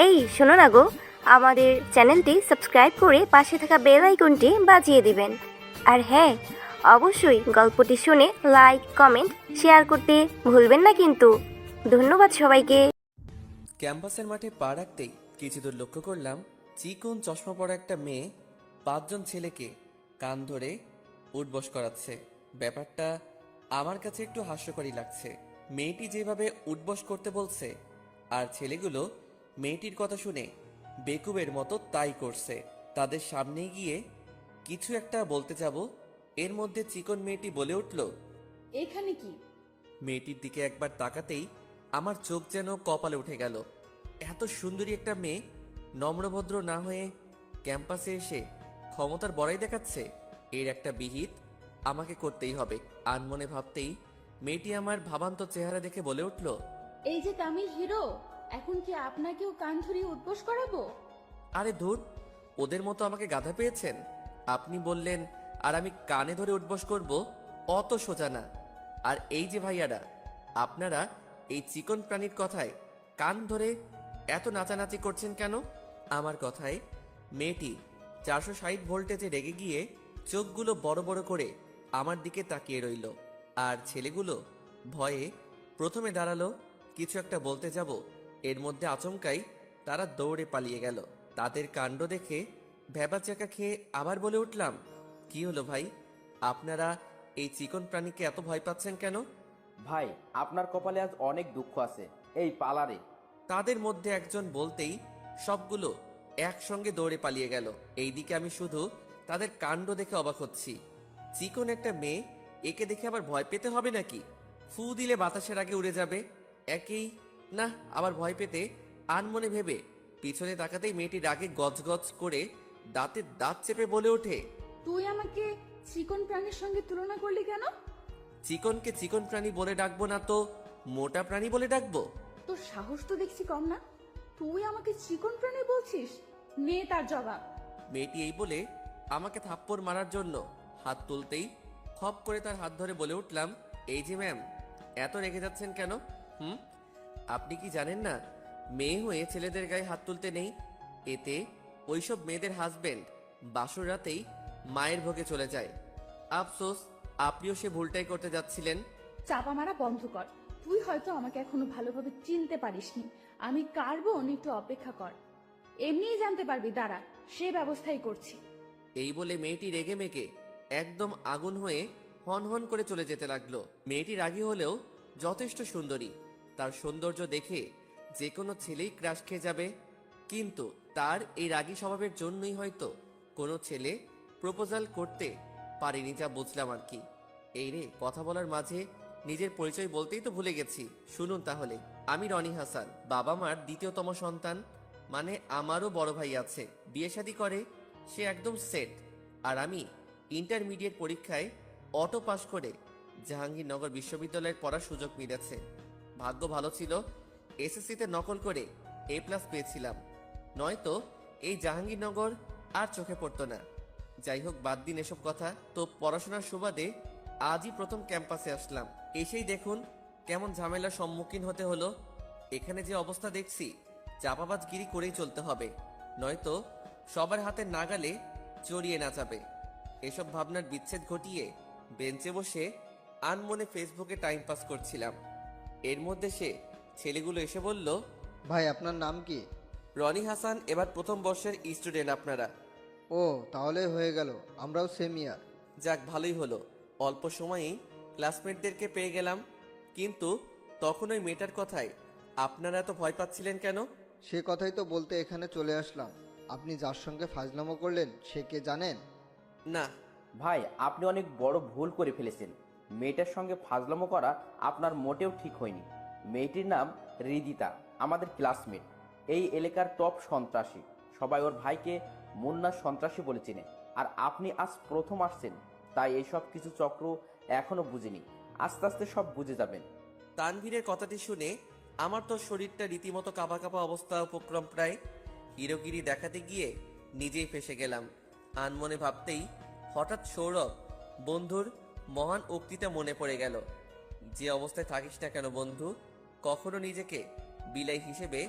এই শোনো না গো, আমাদের চ্যানেলটি সাবস্ক্রাইব করে পাশে থাকা বেল আইকনটি বাজিয়ে দিবেন। আর হ্যাঁ, অবশ্যই গল্পটি শুনে লাইক কমেন্ট শেয়ার করতে ভুলবেন না কিন্তু। ধন্যবাদ সবাইকে। ক্যাম্পাসের মাঠে পা রাখতেই কিছু দূর লক্ষ্য করলাম চিকন চশমা পরা একটা মেয়ে 5জন ছেলেকে কান ধরে উঠবস করাচ্ছে। ব্যাপারটা আমার কাছে একটু হাস্যকরই লাগছে। মেয়েটি যেভাবে উঠবস করতে বলছে আর ছেলেগুলো মেয়েটির কথা শুনে বেকুবের মতো তাই করছে। তাদের সামনে গিয়ে কিছু একটা বলতে যাব, এর মধ্যে চিকন মেয়েটি বলে উঠল, এখানে কি? মেয়েটির দিকে একবার তাকাতেই আমার চোখ যেন কপালে উঠে গেল। এত সুন্দরী একটা মেয়ে নম্রভদ্র না হয়ে ক্যাম্পাসে এসে ক্ষমতার বড়াই দেখাচ্ছে। এর একটা বিহিত আমাকে করতেই হবে। আনমনে ভাবতেই মেয়েটি আমার ভাবান্ত চেহারা দেখে বলে উঠল, এই যে তামিল হিরো, এখন কি আপনাকেও কান ধরিয়ে উদ্বোস করাবো? আরে ধুর, ওদের মতো আমাকে গাধা পেয়েছেন? আপনি বললেন আর আমি কানে ধরে উঠবস করব, অত সোজা না। আর এই যে ভাইয়ারা, আপনারা এই চিকন প্রাণীর কথায় কান ধরে এত নাচানাচি করছেন কেন? আমার কথায় মেয়েটি 460 ভোল্টেজে রেগে গিয়ে চোখগুলো বড় বড় করে আমার দিকে তাকিয়ে রইল। আর ছেলেগুলো ভয়ে প্রথমে দাঁড়ালো, কিছু একটা বলতে যাব, এর মধ্যে আচমকাই তারা দৌড়ে পালিয়ে গেল। তাদের কাণ্ড দেখে ভ্যাবাচাকা খেয়ে আবার বলে উঠলাম, কি হলো ভাই, আপনারা এই চিকন প্রাণীকে এত ভয় পাচ্ছেন কেন? ভাই, আপনার কপালে আজ অনেক দুঃখ আছে, এই পালারে। তাদের মধ্যে একজন বলতেই সবগুলো একসঙ্গে দৌড়ে পালিয়ে গেল। এইদিকে আমি শুধু তাদের কাণ্ড দেখে অবাক হচ্ছি। চিকন একটা মেয়ে, একে দেখে আবার ভয় পেতে হবে নাকি? ফু দিলে বাতাসের আগে উড়ে যাবে। একেই না, আবার ভয় পেতে আনমনে ভেবে পিছনে তাকাতেই মেয়েটি রাগে গজগজ করে দাঁতে দাঁত চেপে বলে ওঠে, তুই আমাকে চিকন প্রাণীর সঙ্গে তুলনা করলি কেন? চিকনকে চিকন প্রাণী বলে ডাকবো না তো মোটা প্রাণী বলে ডাকবো? তোর সাহস তো দেখছি কম না, তুই আমাকে চিকন প্রাণী বলছিস? নে তার জবাব। মেয়েটি এই বলে আমাকে থাপ্পড় মারার জন্য হাত তুলতেই খপ করে তার হাত ধরে বলে উঠলাম, এই যে ম্যাম, এত রেগে যাচ্ছেন কেন? আপনি কি জানেন না মেয়ে হয়ে ছেলেদের গায়ে হাত তুলতে নেই? এতে ওইসব মেয়েদের হাজবেন্ড বাসর রাতেই মায়ের ভোগে চলে যায়। আফসোস, আপনিও সে ভুলটাই করতে যাচ্ছিলেন। চাপা মারা বন্ধ কর। তুই হয়তো আমাকে এখনো ভালোভাবে চিনতে পারিসনি। আমি কার বোন, একটু অপেক্ষা কর, এমনিই জানতে পারবি। দাঁড়া, সে ব্যবস্থাই করছি। এই বলে মেয়েটি রেগে মেগে একদম আগুন হয়ে হন হন করে চলে যেতে লাগলো। মেয়েটি রাগী হলেও যথেষ্ট সুন্দরী। তার সৌন্দর্য দেখে যে কোনো ছেলেই ক্রাশ খেয়ে যাবে। কিন্তু তার এই রাগী স্বভাবের জন্যই হয়তো কোনো ছেলে প্রপোজাল করতে পারেনি, যা বুঝলাম আর কি। এই রে, কথা বলার মাঝে নিজের পরিচয় বলতেই তো ভুলে গেছি। শুনুন তাহলে, আমি রনি হাসান, বাবা মার দ্বিতীয়তম সন্তান। মানে আমারও বড় ভাই আছে, বিয়ে শাদী করে, সে একদম সেট। আর আমি ইন্টারমিডিয়েট পরীক্ষায় অটো পাশ করে জাহাঙ্গীরনগর বিশ্ববিদ্যালয়ের পড়ার সুযোগ মিলেছে। ভাগ্য ভালো ছিল, এসএসসিতে নকল করে A+ পেয়েছিলাম, নয়তো এই জাহাঙ্গীরনগর আর চোখে পড়তো না। যাই হোক, বাদ দিন এসব কথা। তো পড়াশোনার সুবাদে আজই প্রথম ক্যাম্পাসে আসলাম। এসেই দেখুন কেমন ঝামেলার সম্মুখীন হতে হলো। এখানে যে অবস্থা দেখছি, চাপাবাজগিরি করেই চলতে হবে, নয়তো সবার হাতে নাগালে জড়িয়ে নাচাবে। এসব ভাবনার বিচ্ছেদ ঘটিয়ে বেঞ্চে বসে আনমনে ফেসবুকে টাইম পাস করছিলাম। এর মধ্যে সে ছেলেগুলো এসে বলল, ভাই আপনার নাম কি? রনি হাসান, এবার প্রথম বর্ষের স্টুডেন্ট আপনারা। ও, তাহলে হয়ে গেল, আমরাও সেম ইয়ার। যাক, ভালোই হলো, অল্প সময়েই ক্লাসমেটদেরকে পেয়ে গেলাম। কিন্তু তখন ওই মেয়েটার কথায় আপনারা এত ভয় পাচ্ছিলেন কেন? সে কথাই তো বলতে এখানে চলে আসলাম। আপনি যার সঙ্গে ফাজলামো করলেন সে কে জানেন? না। ভাই, আপনি অনেক বড় ভুল করে ফেলেছেন। মেয়েটার সঙ্গে ফাজলামো করা আপনার মোটেও ঠিক হয়নি। মেয়েটির নাম হৃদিতা, আমাদের ক্লাসমেট, এই এলাকার টপ সন্ত্রাসী। সবাই ওর ভাইকে মুন্না সন্ত্রাসী বলে চিনে। আর আপনি আজ প্রথম আসছেন, তাই এইসব কিছু চক্র এখনো বুঝিনি। আস্তে আস্তে সব বুঝে যাবেন। তানভীরের কথাটি শুনে আমার তো শরীরটা রীতিমতো কাঁপা কাঁপা অবস্থা উপক্রম প্রায়। হিরোগিরি দেখাতে গিয়ে নিজেই ফেসে গেলাম। আনমনে ভাবতেই হঠাৎ সৌরভ বন্ধুর মহান উক্তিটা মনে পড়ে গেল, যে অবস্থায় থাকিস না কেন বন্ধু, কখনো নিজেকে বিলাই হিসেবে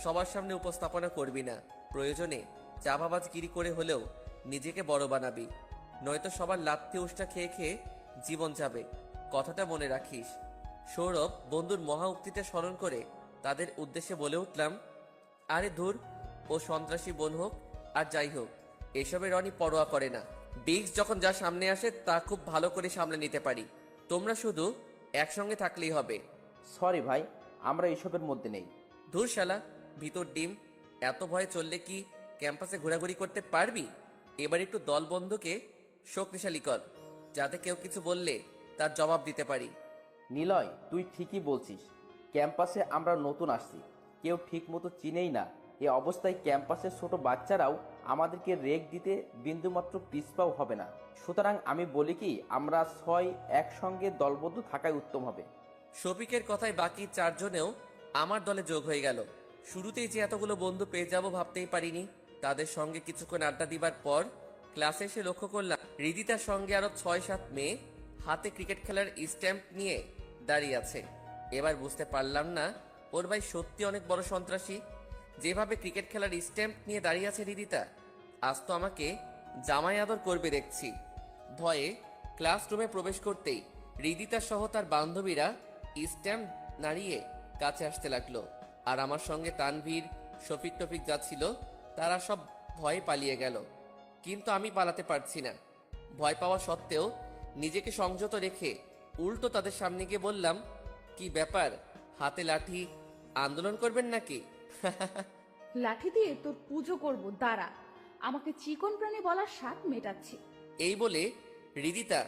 সবার সামনে উপস্থাপনা করবি না। প্রয়োজনে চাপাবাজগিরি করে হলেও নিজেকে বড় বানাবি, নয়তো সবার লাথি উষ্টা খেয়ে খেয়ে জীবন যাবে। কথাটা মনে রাখিস। সৌরভ বন্ধুর মহা উক্তিটা স্মরণ করে তাদের উদ্দেশ্যে বলে উঠলাম, আরে ধুর, ও সন্ত্রাসী বোন হোক আর যাই হোক, এসবে রনি পরোয়া করে না। বিক্স যখন যা সামনে আসে তা খুব ভালো করে সামলে নিতে পারি। তোমরা শুধু একসঙ্গে থাকলেই হবে। সরি ভাই, আমরা এসবের মধ্যে নেই। ধুর শালা, ভিতর ডিম। এত ভয়ে চললে কি ক্যাম্পাসে ঘোরাঘুরি করতে পারবি? এবার একটু দল বন্ধুকে শক্তিশালী কর, যাতে কেউ কিছু বললে তার জবাব দিতে পারি। নিলয়, তুই ঠিকই বলছিস। ক্যাম্পাসে আমরা নতুন আসছি, কেউ ঠিক মতো চিনেই না। এ অবস্থায় ক্যাম্পাসের ছোট বাচ্চারাও আমাদেরকে রেক দিতে বিন্দুমাত্র পিছপাও হবে না। সুতরাং আমি বলি কি, আমরা 6 একসঙ্গে দলবদ্ধ থাকাই উত্তম হবে। শফিকের কথায় বাকি 4 জনেও আমার দলে যোগ হয়ে গেল। শুরুতেই যে এতগুলো বন্ধু পেয়ে যাব ভাবতেই পারিনি। তাদের সঙ্গে কিছুক্ষণ আড্ডা দিবার পর ক্লাসে এসে লক্ষ্য করলাম হৃদিতার সঙ্গে আরো 6-7 মেয়ে হাতে ক্রিকেট খেলার স্ট্যাম্প নিয়ে দাঁড়িয়ে আছে। এবার বুঝতে পারলাম না ওর ভাই সত্যি অনেক বড় সন্ত্রাসী। যেভাবে ক্রিকেট খেলার স্ট্যাম্প নিয়ে দাঁড়িয়ে আছে হৃদিতা, আজ তো আমাকে জামাই আদর করবে দেখছি। ভয়ে ক্লাসরুমে প্রবেশ করতেই হৃদিতা সহ তার বান্ধবীরা স্ট্যাম্প নাড়িয়ে কাছে আসতে লাগলো। আর আমার সঙ্গে তানভীর, শফিক টফিক যাচ্ছিল, তারা সব ভয়ে পালিয়ে গেল। কিন্তু আমি পালাতে পারছি না। ভয় পাওয়া সত্ত্বেও নিজেকে সংযত রেখে উল্টো তাদের সামনে গিয়ে বললাম, কি ব্যাপার, হাতে লাঠি, আন্দোলন করবেন নাকি? লাঠি দিয়ে তোর পুজো করব, দাঁড়া। আমাকে চিকন প্রাণী বলার স্বাদ মেটাচ্ছি। এই বলে হৃদিতা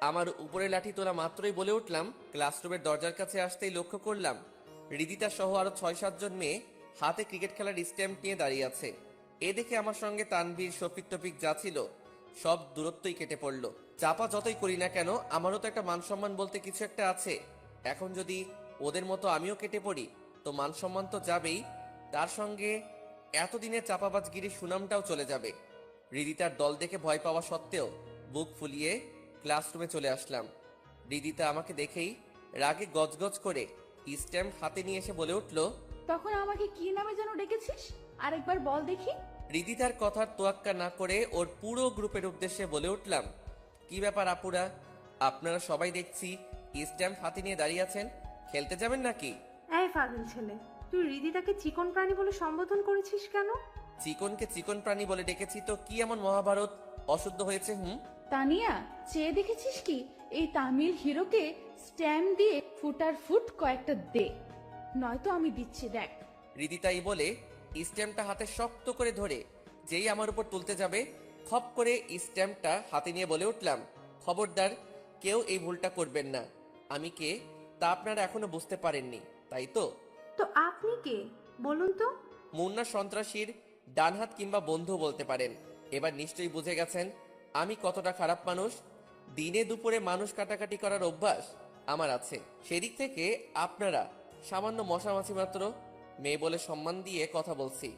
আমার উপরে লাঠি তোলা মাত্রই বলে উঠলাম। ক্লাসরুমের দরজার কাছে আসতেই লক্ষ্য করলাম হৃদিতা সহ আরো 6-7 জন মেয়ে হাতে ক্রিকেট খেলার স্ট্যাম্প নিয়ে দাঁড়িয়ে আছে। এ দেখে আমার সঙ্গে তানভীর, শফিক টফিক যা ছিল সব দূরত্বই কেটে পড়লো। চাপা যতই করি না কেন, আমারও তো একটা মান সম্মান বলতে কিছু একটা আছে। এখন যদি ওদের মতো আমিও কেটে পড়ি তো মান সম্মান তো যাবেই, তার সঙ্গে এতদিনের চাপাবাজগিরির সুনামটাও চলে যাবে। হৃদিতার দল দেখে ভয় পাওয়া সত্ত্বেও বুক ফুলিয়ে ক্লাসরুমে চলে আসলাম। হৃদিতা আমাকে দেখেই রাগে গজগজ করে স্ট্যাম্প হাতে নিয়ে এসে বলে উঠল, তখন আমাকে কি নামে যেন ডেকেছিস? আরেকবার বল দেখি। হৃদিতার কথার তোয়াক্কা না করে ওর পুরো গ্রুপের উদ্দেশ্যে বলে উঠলাম, কি ব্যাপার আপুরা, আপনারা সবাই দেখছি স্ট্যাম্প হাতে নিয়ে দাঁড়িয়ে আছেন, খেলতে যাবেন নাকি? এই পাগল ছেলে, তুই হৃদিতাকে চিকন প্রাণী বলে সম্বোধন করেছিস কেন? চিকনকে চিকন প্রাণী বলে ডেকেছি তো কি এমন মহাভারত অশুদ্ধ হয়েছে? তানিয়া, চেয়ে দেখেছিস কি এই তামিল হিরোকে স্ট্যাম্প দিয়ে ফুটার ফুট কয়েকটা দে, নয়তো আমি দিচ্ছি, দেখ। হৃদিতাই বলে স্ট্যাম্পটা হাতে শক্ত করে ধরে যেই আমার উপর তুলতে যাবে, খপ করে স্ট্যাম্পটা হাতে নিয়ে বলে উঠলাম, খবরদার কেউ এই ভুলটা করবেন না। আমি কে তা আপনারা এখনো বুঝতে পারেননি, তাই তো? তো আপনি কে বলুন তো? মুন্না সন্ত্রাসীর ডানহাত কিংবা বন্ধু বলতে পারেন। এবার নিশ্চয়ই বুঝে গেছেন আমি কতটা খারাপ মানুষ। দিনে দুপুরে মানুষ কাটাকাটি করার অভ্যাস আমার আছে। সেদিক থেকে আপনারা সামান্য মশামাছি মাত্র, মেয়ে বলে সম্মান দিয়ে কথা বলছি।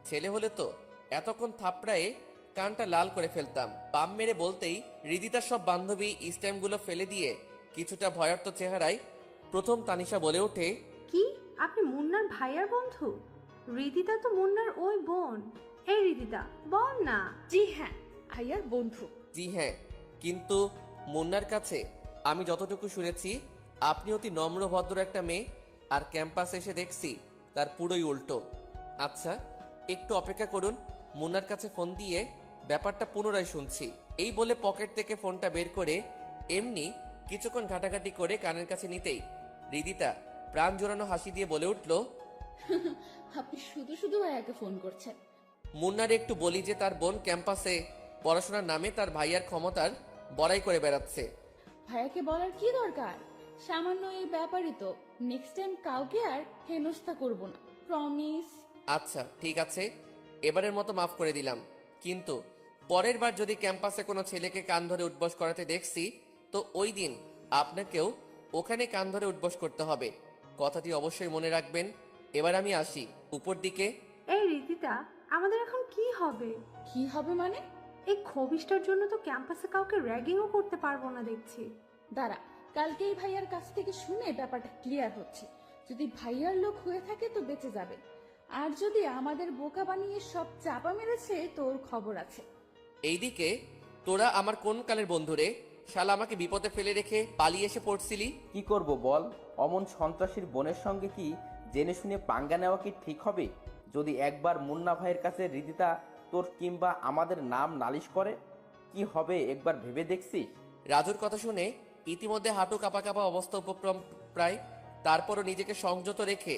ছেলে হলে তো এতক্ষণ থাপড়ায়ে কানটা লাল করে ফেলতাম। পাম মেরে বলতেই হৃদিতার সব বান্ধবী স্ট্যাম্পগুলো ফেলে দিয়ে কিছুটা ভয়ার্ত চেহারায় প্রথম তানিশা বলে ওঠে, কি আপনি মুন্নার ভাইয়ার বন্ধু? হৃদিতা তো মুন্নার ওই বোন। এই হৃদিতা, বল না। জি হ্যাঁ, ভাইয়ার বন্ধু। জি হ্যাঁ, কিন্তু মুন্নার কাছে আমি যতটুকু শুনেছি আপনি অতি নম্র ভদ্র একটা মেয়ে, আর ক্যাম্পাসে এসে দেখছি তার পুরোই উল্টো। আচ্ছা একটু অপেক্ষা করুন, মুন্নার কাছে ফোন দিয়ে ব্যাপারটা পুনরায় শুনছি। এই বলে পকেট থেকে ফোনটা বের করে এমনি কিছুক্ষণ ঘাটাঘাটি করে কানের কাছে নিতেই হৃদিতা প্রাণ জোড়ানো হাসি দিয়ে বলে উঠল, আপনি শুধু শুধু ভাইয়াকে ফোন করছেন। মুন্নার একটু বলি যে তার বোন ক্যাম্পাসে পড়াশোনার নামে তার ভাইয়ার ক্ষমতার বড়াই করে বেড়াচ্ছে। ভাইয়াকে বলার কি দরকার? সামান্য এই ব্যাপারই তো। নেক্সট টাইম কাউকে আর হেনস্থা করব না, প্রমিস। আচ্ছা ঠিক আছে, এবারের মতো মাফ করে দিলাম, কিন্তু পরের বার যদি ক্যাম্পাসে কোনো ছেলেকে কান ধরে উঠবস করাতে দেখছি তো ওই দিন আপনাকেও ওখানে কান ধরে উঠবস করতে হবে। কথাটি অবশ্যই মনে রাখবেন। এবার আমি আসি উপর দিকে। এই হৃদিতা, আমাদের এখন কি হবে? কি হবে মানে? এই খবিসটার জন্য তো ক্যাম্পাসে কাউকে র্যাগিংও করতে পারবো না দেখছি। দাঁড়া, কালকেই ভাইয়ার কাছ থেকে শুনে ব্যাপারটা ক্লিয়ার হচ্ছে। যদি ভাইয়ার লোক হয়ে থাকে তো বেঁচে যাবে, আর যদি আমাদের বোকা বানিয়ে সব চাপা মেরেছে তোর খবর আছে। এইদিকে তোরা আমার কোন কালের বন্ধুরে? শালা আমাকে বিপদে ফেলে রেখে পালিয়ে এসে পড়ছিলি। কি করব বল, অমন সন্ত্রাসীর বোনের সঙ্গে কি জেনে শুনে পাঙ্গা নেওয়া কি ঠিক হবে? যদি একবার মুন্না ভাইয়ের কাছে রিদিতা তোর কিংবা আমাদের নাম নালিশ করে কি হবে একবার ভেবে দেখছিস? রাজুর কথা শুনে ইতিমধ্যে হাঁটু কাঁপা কাঁপা অবস্থা উপক্রম প্রায়। তারপরও নিজেকে সংযত রেখে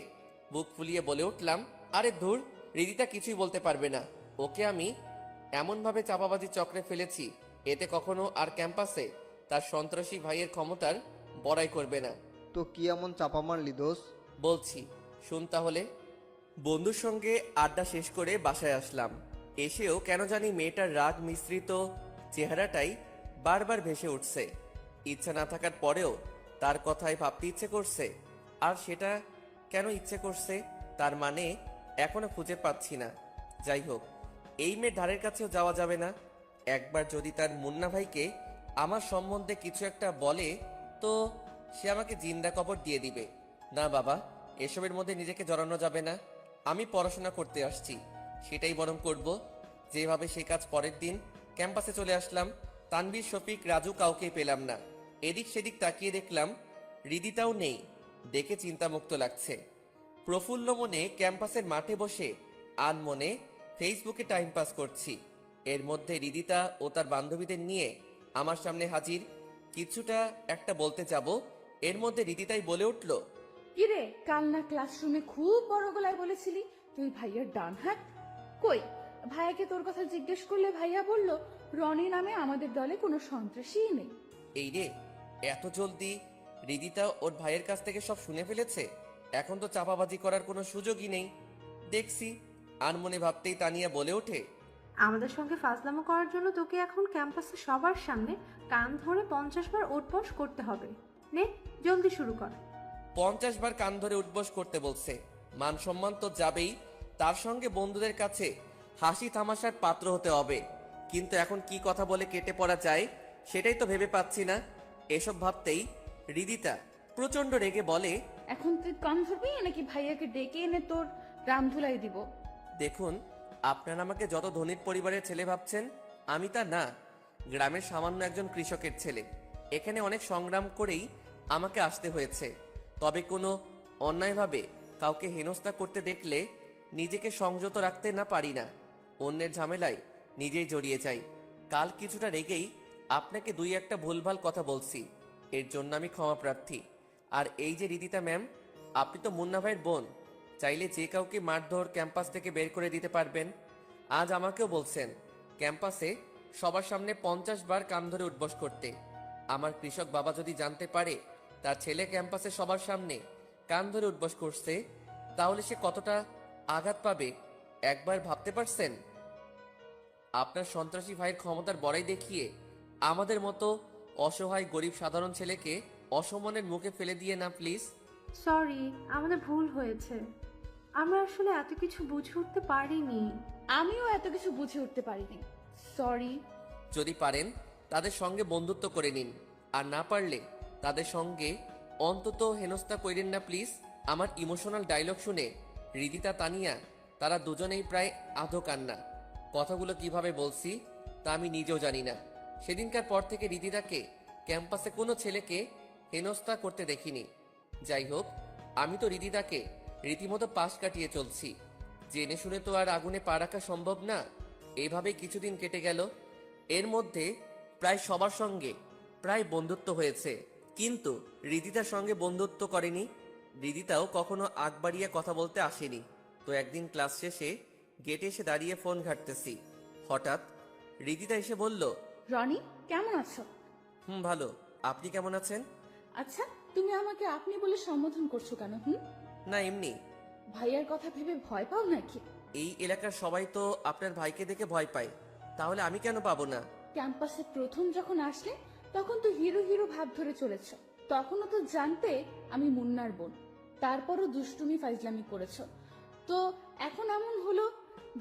বুক ফুলিয়ে বলে উঠলাম, আরে ধুর, রিদিতা কিছুই বলতে পারবে না। ওকে আমি এমনভাবে চাপাবাজি চক্রে ফেলেছি, এতে কখনো আর ক্যাম্পাসে তার সন্ত্রাসী ভাইয়ের ক্ষমতার বড়াই করবে না। তো কি এমন চাপা মারলি দোষ? বলছি শুন তাহলে। বন্ধুর সঙ্গে আড্ডা শেষ করে বাসায় আসলাম। এসেও কেন জানি মেয়েটার রাগ মিশ্রিত চেহারাটাই বারবার ভেসে উঠছে। ইচ্ছা না থাকার পরেও তার কথাই ভাবতে ইচ্ছে করছে। আর সেটা কেন ইচ্ছে করছে তার মানে এখনো খুঁজে পাচ্ছি না। যাই হোক, এই মেয়ের ধারের কাছেও যাওয়া যাবে না। একবার যদি তার মুন্না ভাইকে আমার সম্বন্ধে কিছু একটা বলে তো সে আমাকে জিন্দা কবর দিয়ে দিবে। না বাবা, এসবের মধ্যে নিজেকে জড়ানো যাবে না। আমি পড়াশোনা করতে আসছি, সেটাই বরং করব। যেভাবে সে কাজ পরের দিন ক্যাম্পাসে চলে আসলাম। তানভীর, শফিক, রাজু কাউকেই পেলাম না। এদিক সেদিক তাকিয়ে দেখলাম রিদিতাও নেই। দেখে চিন্তামুক্ত লাগছে। প্রফুল্ল মনে ক্যাম্পাসের মাঠে বসে আনমনে ফেসবুকে টাইম পাস করছি। এর মধ্যে রিদিতা ও তার বান্ধবীদের নিয়ে আমার সামনে হাজির। কিছুটা একটা বলতে যাব, এর মধ্যে রিদিতাই বলে উঠল, কিরে, কাল না ক্লাসরুমে খুব বড় গলায় বলেছিলি তুই ভাইয়ার ডান হাত? কই, ভাইয়াকে তোর কথা জিজ্ঞেস করলে ভাইয়া বলল রনি নামে আমাদের দলে কোনো সন্ত্রাসীই নেই। এই রে, এত জলদি রিদিতা ওর ভাইয়ের কাছ থেকে সব শুনে ফেলেছে? এখন তো চাপাবাজি করার কোনো সুযোগই নেই দেখছি। আনমনে ভাবতেই তানিয়া বলে ওঠে, আমাদের সঙ্গে ফাজলামো করার জন্য তোকে এখন ক্যাম্পাসে সবার সামনে কান ধরে 50 বার ওঠবস করতে হবে। নে, জলদি শুরু কর। 50 বার কান ধরে উঠবস করতে বলছে? মান সম্মান তো যাবেই, তার সঙ্গে বন্ধুদের কাছে হাসি তামাশার পাত্র হতে হবে। কিন্তু এখন কি কথা বলে কেটে পড়া যায় সেটাই তো ভেবে পাচ্ছি না। এসব ভাবতেই রিদিতা প্রচন্ড রেগে বলে, এখন তুই কান ধরবি নাকি ভাইয়াকে ডেকে এনে তোর রাম ধুলাই দিব? দেখুন, আপনারা আমাকে যত ধনীর পরিবারের ছেলে ভাবছেন, আমি তা না। গ্রামের সামান্য একজন কৃষকের ছেলে। এখানে অনেক সংগ্রাম করেই আমাকে আসতে হয়েছে। তবে কোনো অন্যায়ভাবে কাউকে হেনস্থা করতে দেখলে নিজেকে সংযত রাখতে না পারি না। অন্যের ঝামেলায় নিজেই জড়িয়ে যাই। কাল কিছুটা রেগেই আপনাকে দুই একটা ভুলভাল কথা বলছি, এর জন্য আমি ক্ষমা প্রার্থী। আর এই যে রিদিতা ম্যাম, আপনি তো মুন্না ভাইয়ের বোন, চাইলে যে কাউকে মারধর ক্যাম্পাস থেকে বের করে দিতে পারবেন। আজ আমাকেও বলছেন ক্যাম্পাসে সবার সামনে 50 বার কান ধরে উঠবস করতে। আমার কৃষক বাবা যদি জানতে পারে তার ছেলে ক্যাম্পাসে সবার সামনে কান ধরে উঠবস করছে, তাহলে সে কতটা আঘাত পাবে একবার ভাবতে পারছেন? আপনার সন্ত্রাসী ভাইয়ের ক্ষমতার বড়াই দেখিয়ে আমাদের মতো অসহায় গরিব সাধারণ ছেলেকে অসম্মানের মুখে ফেলে দিয়ে না প্লিজ। সরি, আমাদের ভুল হয়েছে। আমরা আসলে এত কিছু বুঝে উঠতে পারিনি। আমিও এত কিছু বুঝে উঠতে পারিনি, সরি। যদি পারেন তাদের সঙ্গে বন্ধুত্ব করে নিন, আর না পারলে তাদের সঙ্গে অন্তত হেনস্থা করেন না প্লিজ। আমার ইমোশনাল ডায়লগ শুনে রিদিতা, তানিয়া তারা দুজনেই প্রায় আধো কান্না। কথাগুলো কিভাবে বলছি তা আমি নিজেও জানি না। সেদিনকার পর থেকে রিদিতাকে ক্যাম্পাসে কোনো ছেলেকে হেনস্থা করতে দেখিনি। যাই হোক, আমি তো রিদিতাকে রীতিমতো পাশ কাটিয়ে চলছি। জেনে শুনে তো আর আগুনে পা রাখা সম্ভব না। এভাবেই কিছুদিন কেটে গেল। এর মধ্যে প্রায় সবার সঙ্গে প্রায় বন্ধুত্ব হয়েছে, কিন্তু রিদিতার সঙ্গে বন্ধুত্ব করেনি। রিদিতাও কখনো আগ বাড়িয়ে কথা বলতে আসেনি। তো একদিন ক্লাস শেষে গেটে এসে দাঁড়িয়ে ফোন ঘাঁটতেছি, হঠাৎ রিদিতা এসে বলল, রনি, কেমন আছো? ভালো। আপনি কেমন আছেন? আচ্ছা, তুমি আমাকে আপনি বলে সম্বোধন করছো কেন? না, এমনি। ভাইয়ার কথা ভেবে ভয় পাও নাকি? এই এলাকার সবাই তো আপনার ভাইকে দেখে ভয় পায়, তাহলে আমি কেন পাবো না? ক্যাম্পাসে প্রথম যখন আসলে তখন তো হিরো হিরো ভাব ধরে চলেছ। তখনও তো জানতে আমি মুন্নার বোন, তারপরও দুষ্টুমি ফাইজলামি করেছ। তো এখন এমন হলো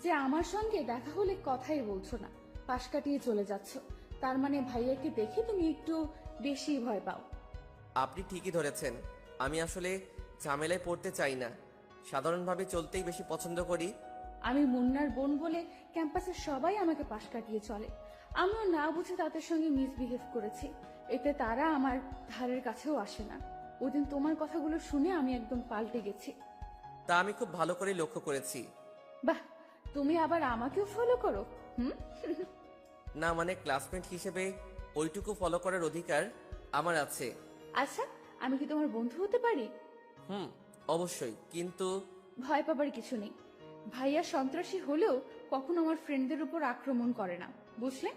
যে আমার সঙ্গে দেখা হলে কথাই বলছো না, পাশ কাটিয়ে চলে যাচ্ছ। তার মানে ভাইয়াকে দেখে তুমি একটু বেশি ভয় পাও। আপনি ঠিকই ধরেছেন। আমি আসলে ঝামেলায় পড়তে চাই না। সাধারণভাবে চলতেই বেশি পছন্দ করি। আমি মুন্নার বোন বলে ক্যাম্পাসের সবাই আমাকে পাশ কাটিয়ে চলে। আমিও না বুঝে তাদের সঙ্গে মিসবিহেভ করেছি, এতে তারা আমার ধারের কাছেও আসে না। ওদিন তোমার কথাগুলো শুনে আমি একদম পাল্টে গেছি। তা আমি খুব ভালো করে লক্ষ্য করেছি। বাহ, তুমি আবার আমাকেও ফলো করো? হুম। না মানে ক্লাসমেট হিসেবে ওইটুকু ফলো করার অধিকার আমার আছে। আচ্ছা, আমি কি তোমার বন্ধু হতে পারি? হুম, অবশ্যই, কিন্তু ভয় পাবার কিছু নেই। ভাইয়া সন্ত্রাসী হলেও কখনো আমার ফ্রেন্ডদের উপর আক্রমণ করে না, বুঝলে?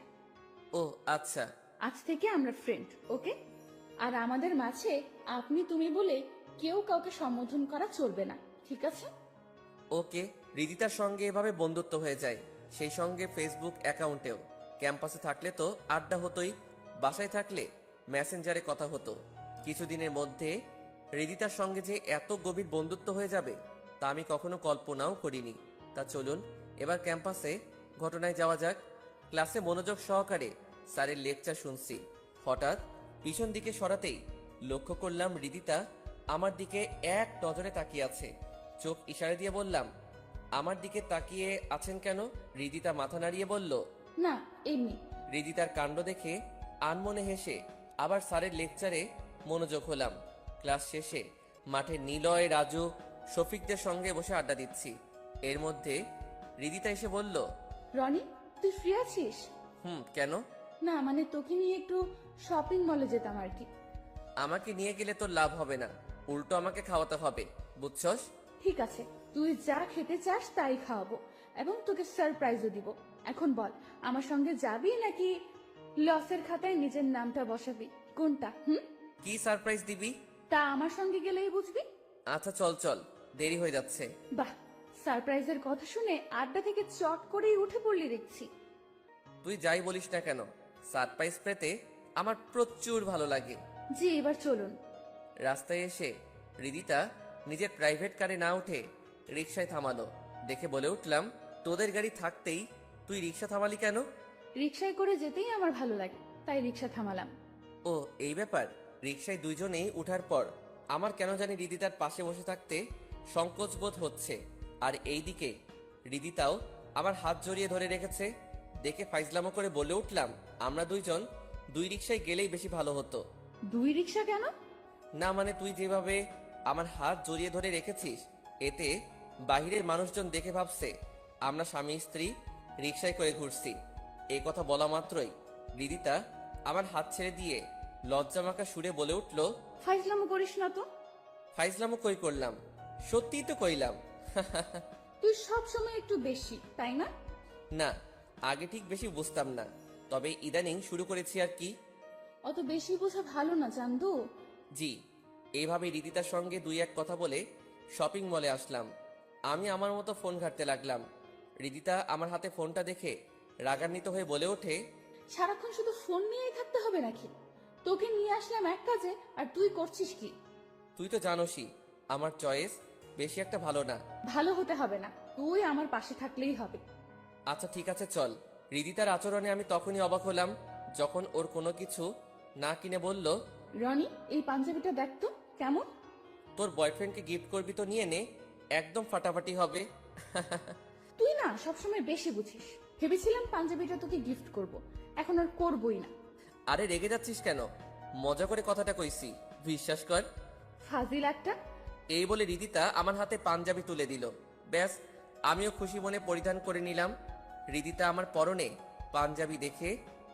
ও আচ্ছা। আজ থেকে আমরা ফ্রেন্ড, ওকে? আর আমাদের মাঝে আপনি তুমি বলে কেউ কাউকে সম্বোধন করা চলবে না, ঠিক আছে? ওকে। রিদিতার সঙ্গে এভাবে বন্ধুত্ব হয়ে যায়, সেই সঙ্গে ফেসবুক অ্যাকাউন্টেও। ক্যাম্পাসে থাকলে তো আড্ডা হতোই, বাসায় থাকলে মেসেঞ্জারে কথা হতো। কিছুদিনের মধ্যে রিদিতার সঙ্গে যে এত গভীর বন্ধুত্ব হয়ে যাবে তা আমি কখনো কল্পনাও করিনি। তা চলুন এবার ক্যাম্পাসে ঘটনায় যাওয়া যাক। ক্লাসে মনোযোগ সহকারে স্যারের লেকচার শুনছি। হঠাৎ পিছন দিকে সরাতেই লক্ষ্য করলাম রিদিতা আমার দিকে এক নজরে তাকিয়ে আছে। চোখ ইশারা দিয়ে বললাম, আমার দিকে তাকিয়ে আছেন কেন? রিদিতা মাথা নাড়িয়ে বলল, না, এমনি। রিদিতার কাণ্ড দেখে আনমনে হেসে আবার স্যারের লেকচারে মনোযোগ হলাম। ক্লাস শেষে মাঠে নিলয়, রাজু, শফিকদের সঙ্গে বসে আড্ডা দিচ্ছি। এর মধ্যে রিদিতা এসে বলল, রনি, তুই ফ্রি আছিস? কেন? না মানে তোকে নিয়ে একটু শপিং মলে যেতাম আর কি। আমাকে নিয়ে গেলে তোর লাভ হবে না, উল্টো আমাকে খাওয়াতে হবে, বুঝছস? ঠিক আছে, তুই যা খেতে চাস তাই খাওয়াবো এবং তোকে সারপ্রাইজও দিব। এখন বল, আমার সঙ্গে যাবি নাকি লসের খাতায় নিজের নামটা বসাবি? কোনটা? কি সারপ্রাইজ দিবি? তা আমার সঙ্গে গেলেই বুঝবি। আচ্ছা চল চল, দেরি হয়ে যাচ্ছে। বাহ, সারপ্রাইজের কথা শুনে আড্ডা থেকে চট করেই উঠে পড়লি দেখছি। তুই যাই বলিস না কেন, সারপ্রাইজ পেতে আমার প্রচুর ভালো লাগে। জি, এবার চলুন। রাস্তায় এসে রিদিতা নিজের প্রাইভেট কারে না উঠে রিকশায় থামালো। দেখে বলে উঠলাম, তোদের গাড়ি থাকতেই তুই রিকশা থামালি কেন? রিকশায় করে যেতেই আমার ভালো লাগে, তাই রিকশা থামালাম। ও এই ব্যাপার। রিকশায় দুইজনেই উঠার পর আমার কেন জানি রিদিতার পাশে বসে থাকতে সংকোচ বোধ হচ্ছে। আর এইদিকে রিদিতাও আমার হাত জড়িয়ে ধরে রেখেছে। দেখে ফাইজলামো করে বলে উঠলাম, আমরা দুইজন দুই রিকশায় গেলেই বেশি ভালো হতো। দুই রিকশা কেন? না মানে তুই যেভাবে আমার হাত জড়িয়ে ধরে রেখেছিস, এতে বাহিরের মানুষজন দেখে ভাবছে আমরা স্বামী স্ত্রী রিকশায় করে ঘুরছি। এই কথা বলা মাত্রই রিদিতা আমার হাত ছেড়ে দিয়ে লজ্জামাখা সুরে বলে উঠল, ফাইজলামো করিস না তো। ফাইজলামো কই করলাম, সত্যিই তো কইলাম। তুই সব সময় একটু বেশি, তাই না? না, আগে ঠিক বেশি বুঝতাম না, তবে ইদানিং শুরু করেছি আর কি। অত বেশি বোঝা ভালো না চান্দু। জি। এইভাবে রিদিতার সঙ্গে দুই এক কথা বলে শপিং মলে আসলাম। আমি আমার মতো ফোন ঘাঁটতে লাগলাম। রিদিতা আমার হাতে ফোনটা দেখে রাগান্বিত হয়ে বলে ওঠে, সারাক্ষণ শুধু ফোন নিয়েই থাকতে হবে নাকি? তোকে নিয়ে আসলাম এক কাজে আর তুই করছিস কি? তুই তো জানোসই আমার চয়েস বেশি একটা ভালো না। ভালো হতে হবে না, তুই আমার পাশে থাকলেই হবে। আচ্ছা ঠিক আছে চল। রিদিতার আচরণে আমি তখনই অবাক হলাম যখন ওর কোনো কিছু না কিনে বলল, রনি, এই পাঞ্জাবিটা দেখ তো কেমন। তোর বয়ফ্রেন্ডকে গিফট করবি তো নিয়ে নে, একদম ফাটাফাটি হবে। তুই না সবসময় বেশি বুঝিস। ভেবেছিলাম পাঞ্জাবিটা তোকে গিফট করব, এখন আর করবই না। আরে রেগে যাচ্ছিস কেন? মজা করে কথাটা কইছি, বিশ্বাস কর। ফাজিল একটা। এই বলে রিদিতা আমার হাতে পাঞ্জাবি তুলে দিল। ব্যাস, আমিও খুশি মনে পরিধান করে নিলাম। রিদিতা আমার পরনে পাঞ্জাবি দেখে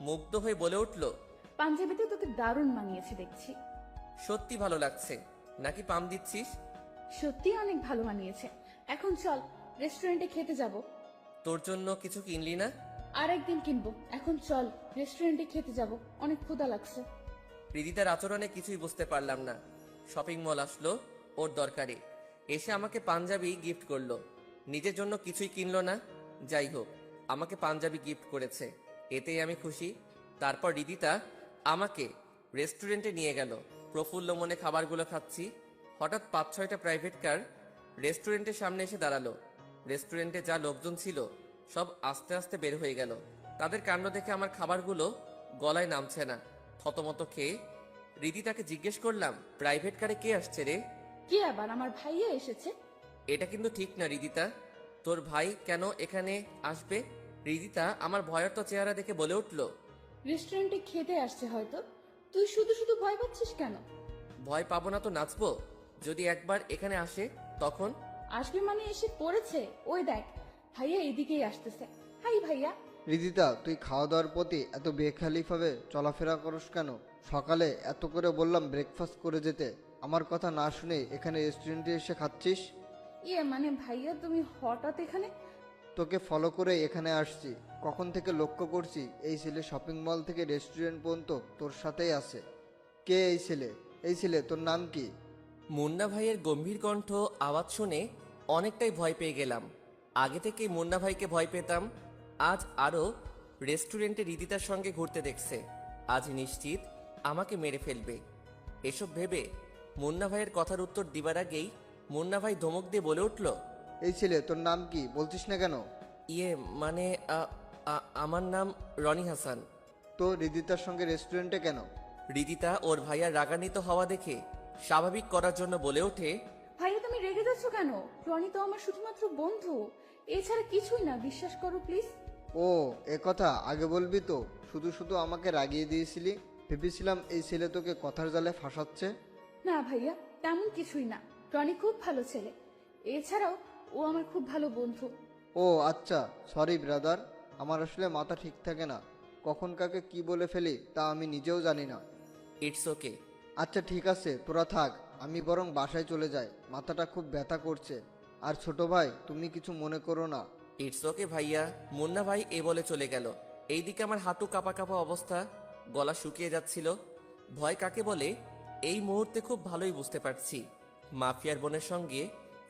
মুগ্ধ হয়ে বলে উঠল, পাঞ্জাবিতে তোকে দারুণ মানিয়েছে দেখছি। সত্যি ভালো লাগছে, নাকি পাম দিচ্ছিস? সত্যি অনেক ভালো মানিয়েছে। এখন চল, রেস্টুরেন্টে খেতে যাব। তোর জন্য কিছু কিনলি না? আর একদিন কিনবো, এখন চল রেস্টুরেন্টে খেতে যাব, অনেক ক্ষুধা লাগছে। রিদিতার আচরণে কিছুই বুঝতে পারলাম না। শপিং মল আসলো ওর দরকারে, এসে আমাকে পাঞ্জাবি গিফট করলো, নিজের জন্য কিছুই কিনলো না। যাই হোক, আমাকে পাঞ্জাবি গিফট করেছে, এতেই আমি খুশি। তারপর রিদিতা আমাকে রেস্টুরেন্টে নিয়ে গেল। প্রফুল্ল মনে খাবারগুলো খাচ্ছি। হঠাৎ 5-6টা প্রাইভেট কার রেস্টুরেন্টের সামনে এসে দাঁড়ালো। রেস্টুরেন্টে যা লোকজন ছিল সব আস্তে আস্তে বের হয়ে গেল। তাদের কাণ্ড দেখে আমার খাবারগুলো গলায় নামছে না। থতমত খেয়ে রিদিতাকে জিজ্ঞেস করলাম, প্রাইভেট কারে কে আসছে রে? কি আবার, আমার ভাইয়া এসেছে। এটা কিন্তু ঠিক না রিদিতা। তোর ভাই কেন এখানে আসবে? রিদিতা আমার ভয়ার্ত চেহারা দেখে বলে উঠল, রেস্টুরেন্টে খেতে আসছে হয়তো। তুই শুধু শুধু ভয় পাচ্ছিস কেন? ভয় পাবো না তো নাচবো? যদি একবার এখানে আসে তখন? আসবে মানে এসে পড়েছে। ওই দেখ, ভাইয়া এদিকেই আসতেছে। হাই ভাইয়া। রিদিতা, তুই খাওয়া দাওয়ার প্রতি এত বেখালিভাবে চলাফেরা করস কেন? সকালে এত করে বললাম ব্রেকফাস্ট করে যেতে, আমার কথা না শুনে এখানে রেস্টুরেন্টে এসে খাচ্ছিস। মানে ভাইয়া তুমি হঠাৎ এখানে? তোকে ফলো করে এখানে আসছি। কখন থেকে লক্ষ্য করছি এই ছেলে শপিং মল থেকে রেস্টুরেন্ট পর্যন্ত তোর সাথেই আছে। কে এই ছেলে? এই ছেলে তোর নাম কি? মুন্না ভাইয়ের গম্ভীর কণ্ঠ আওয়াজ শুনে অনেকটাই ভয় পেয়ে গেলাম। আগে থেকেই মুন্না ভাইকে ভয় পেতাম, আজ আরও রেস্টুরেন্টে রিদিতার সঙ্গে ঘুরতে দেখছে। আজ নিশ্চিত আমাকে মেরে ফেলবে। এসব ভেবে মুন্না ভাইয়ের কথার উত্তর দিবার আগেই মুন্না ভাই ধমক দিয়ে বলে উঠল, এই ছেলে তোর নাম কি বলছিস না কেন? ইয়ে মানে আমার নাম রনি হাসান। তো রিদিতার সঙ্গে রেস্টুরেন্টে কেন? রিদিতা ওর ভাইয়ার রাগান্বিত হওয়া দেখে স্বাভাবিক করার জন্য বলে ওঠে, ভাইয়া তুমি রেগে যাচ্ছ কেন? রনি তো আমার শুধুমাত্র বন্ধু, এছাড়া কিছুই না, বিশ্বাস করো প্লিজ। ও, এ কথা আগে বলবি তো। শুধু শুধু আমাকে রাগিয়ে দিয়েছিলি। ভেবেছিলাম এই ছেলে তোকে কথার জালে ফাঁসাচ্ছে। না ভাইয়া, তেমন কিছুই না। রনি খুব ভালো ছেলে, এছাড়াও ও আমার খুব ভালো বন্ধু। ও আচ্ছা, সরি ব্রাদার, আমার আসলে মাথা ঠিক থাকে না। কখন কাকে কি বলে ফেলি তা আমি নিজেও জানি না। It's okay. আচ্ছা ঠিক আছে, তোরা থাক, আমি বরং বাসায় চলে যাই, মাথাটা খুব ব্যথা করছে। আর ছোট ভাই, তুমি কিছু মনে করো না। ইটস ওকে ভাইয়া। মুন্না ভাই এ বলে চলে গেল। এইদিকে আমার হাঁটু কাঁপা কাঁপা অবস্থা, গলা শুকিয়ে যাচ্ছিল। ভয় কাকে বলে এই মুহূর্তে খুব ভালোই বুঝতে পারছি। মাফিয়ার বোনের সঙ্গে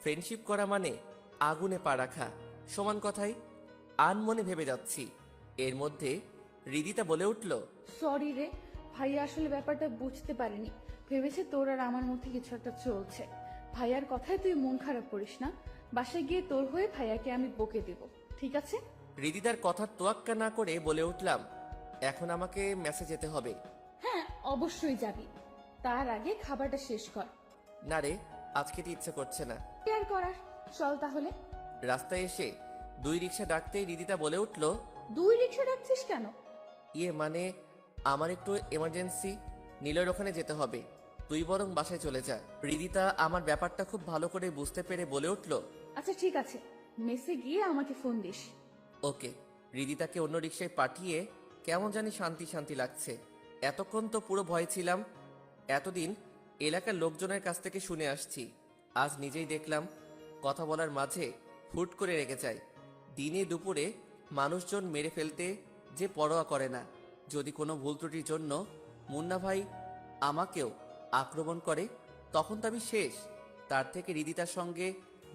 ফ্রেন্ডশিপ করা মানে আগুনে পা রাখা সমান কথাই। আনমনে ভেবে যাচ্ছি, এর মধ্যে রিদিতা বলে উঠল, সরি রে ভাইয়া, আসলে ব্যাপারটা বুঝতে পারিনি। ভেবেছে তোর আর আমার মধ্যে কিছু একটা চলছে। ভাইয়ার কথায় তুই মন খারাপ করিস না, বাসায় গিয়ে তোর হয়ে ভাইয়াকে আমি বকে দেব, ঠিক আছে? রিদিতার কথার তোয়াক্কা না করে বলে উঠলাম, এখন আমাকে মেসে যেতে হবে। হ্যাঁ অবশ্যই যাবি, তার আগে খাবারটা শেষ কর। না রে, আজ খেতে ইচ্ছে করছে না। কি আর করার, চল তাহলে। রাস্তায় এসে 2 রিক্সা ডাকতেই রিদিতা বলে উঠল, 2 রিক্সা ডাকছিস কেন? ইয়ে মানে আমার একটু এমার্জেন্সি, নীলের ওখানে যেতে হবে। তুই বরং বাসায় চলে যা। রিদিতা আমার ব্যাপারটা খুব ভালো করে বুঝতে পেরে বলে উঠল, আচ্ছা ঠিক আছে, মেসে গিয়ে আমাকে ফোন দিস। ওকে। রিদিতাকে অন্য রিক্সায় পাঠিয়ে কেমন জানি শান্তি শান্তি লাগছে। এতক্ষণ তো পুরো ভয় ছিলাম। এতদিন এলাকার লোকজনের কাছ থেকে শুনে আসছি, আজ নিজেই দেখলাম কথা বলার মাঝে হুট করে রেগে যায়। দিনে দুপুরে মানুষজন মেরে ফেলতে যে পরোয়া করে না। যদি কোনো ভুল ত্রুটির জন্য মুন্না ভাই আমাকেও আক্রমণ করে তখন তো আমি শেষ। তার থেকে রিদিতার সঙ্গে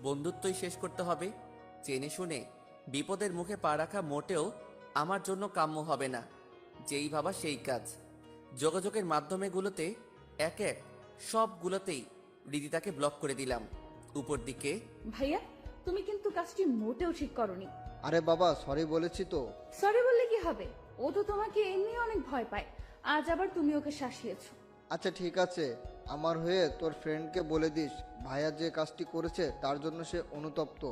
বন্ধুত্বই শেষ করতে হবে। জেনে শুনে বিপদের মুখে পা রাখা মোটেও আমার জন্য কাম্য হবে না। যেই ভাবা সেই কাজ। যোগাযোগের মাধ্যমেগুলোতে এক এক সবগুলোতেই রিদিতাকে ব্লক করে দিলাম। উপর দিকে ভাইয়া তুমি কিন্তু কাজটি মোটেও ঠিক করনি। আরে বাবা, সরি বলেছি তো। সরি বললে কি হবে, ও তো তোমাকে এমনি অনেক ভয় পায়, আজ আবার তুমি ওকে শাসিয়েছো। আচ্ছা ঠিক আছে, আমার হয়ে তোর ফ্রেন্ডকে বলে দিস ভাইয়া যে কাজটি করেছে তার জন্য সে অনুতপ্ত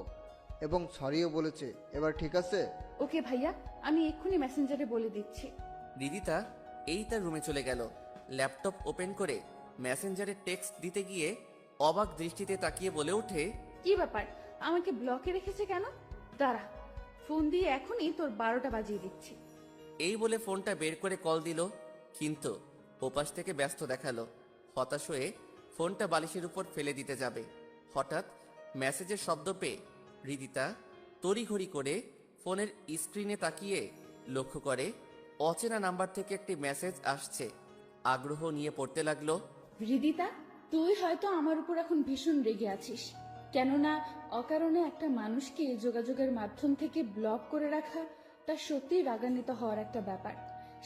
এবং সরিও বলেছে। এবার ঠিক আছে? ওকে ভাইয়া, আমি এক্ষুনি মেসেঞ্জারে বলে দিচ্ছি। রিদিতা এই তার রুমে চলে গেল। ল্যাপটপ ওপেন করে মেসেঞ্জারে টেক্সট দিতে গিয়ে অবাক দৃষ্টিতে তাকিয়ে বলে ওঠে, কি ব্যাপার, আমাকে ব্লকে রেখেছে কেন? দাঁড়া, ফোন দিয়ে এখনই তোর 12টা বাজিয়ে দিচ্ছি। এই বলে ফোনটা বের করে কল দিল, কিন্তু ওপাশ থেকে ব্যস্ত দেখালো। হতাশ হয়ে ফোনটা বালিশের উপর ফেলে দিতে যাবে, হঠাৎ মেসেজের শব্দ পেয়ে রিদিতা তড়িঘড়ি করে ফোনের স্ক্রিনে তাকিয়ে লক্ষ্য করে অচেনা নাম্বার থেকে একটি মেসেজ আসছে। আগ্রহ নিয়ে পড়তে লাগলো, হৃদিতা, তুই হয়তো আমার উপর এখন ভীষণ রেগে আছিস, কেননা অকারণে একটা মানুষকে যোগাযোগের মাধ্যম থেকে ব্লক করে রাখা তা সত্যিই রাগান্বিত হওয়ার একটা ব্যাপার।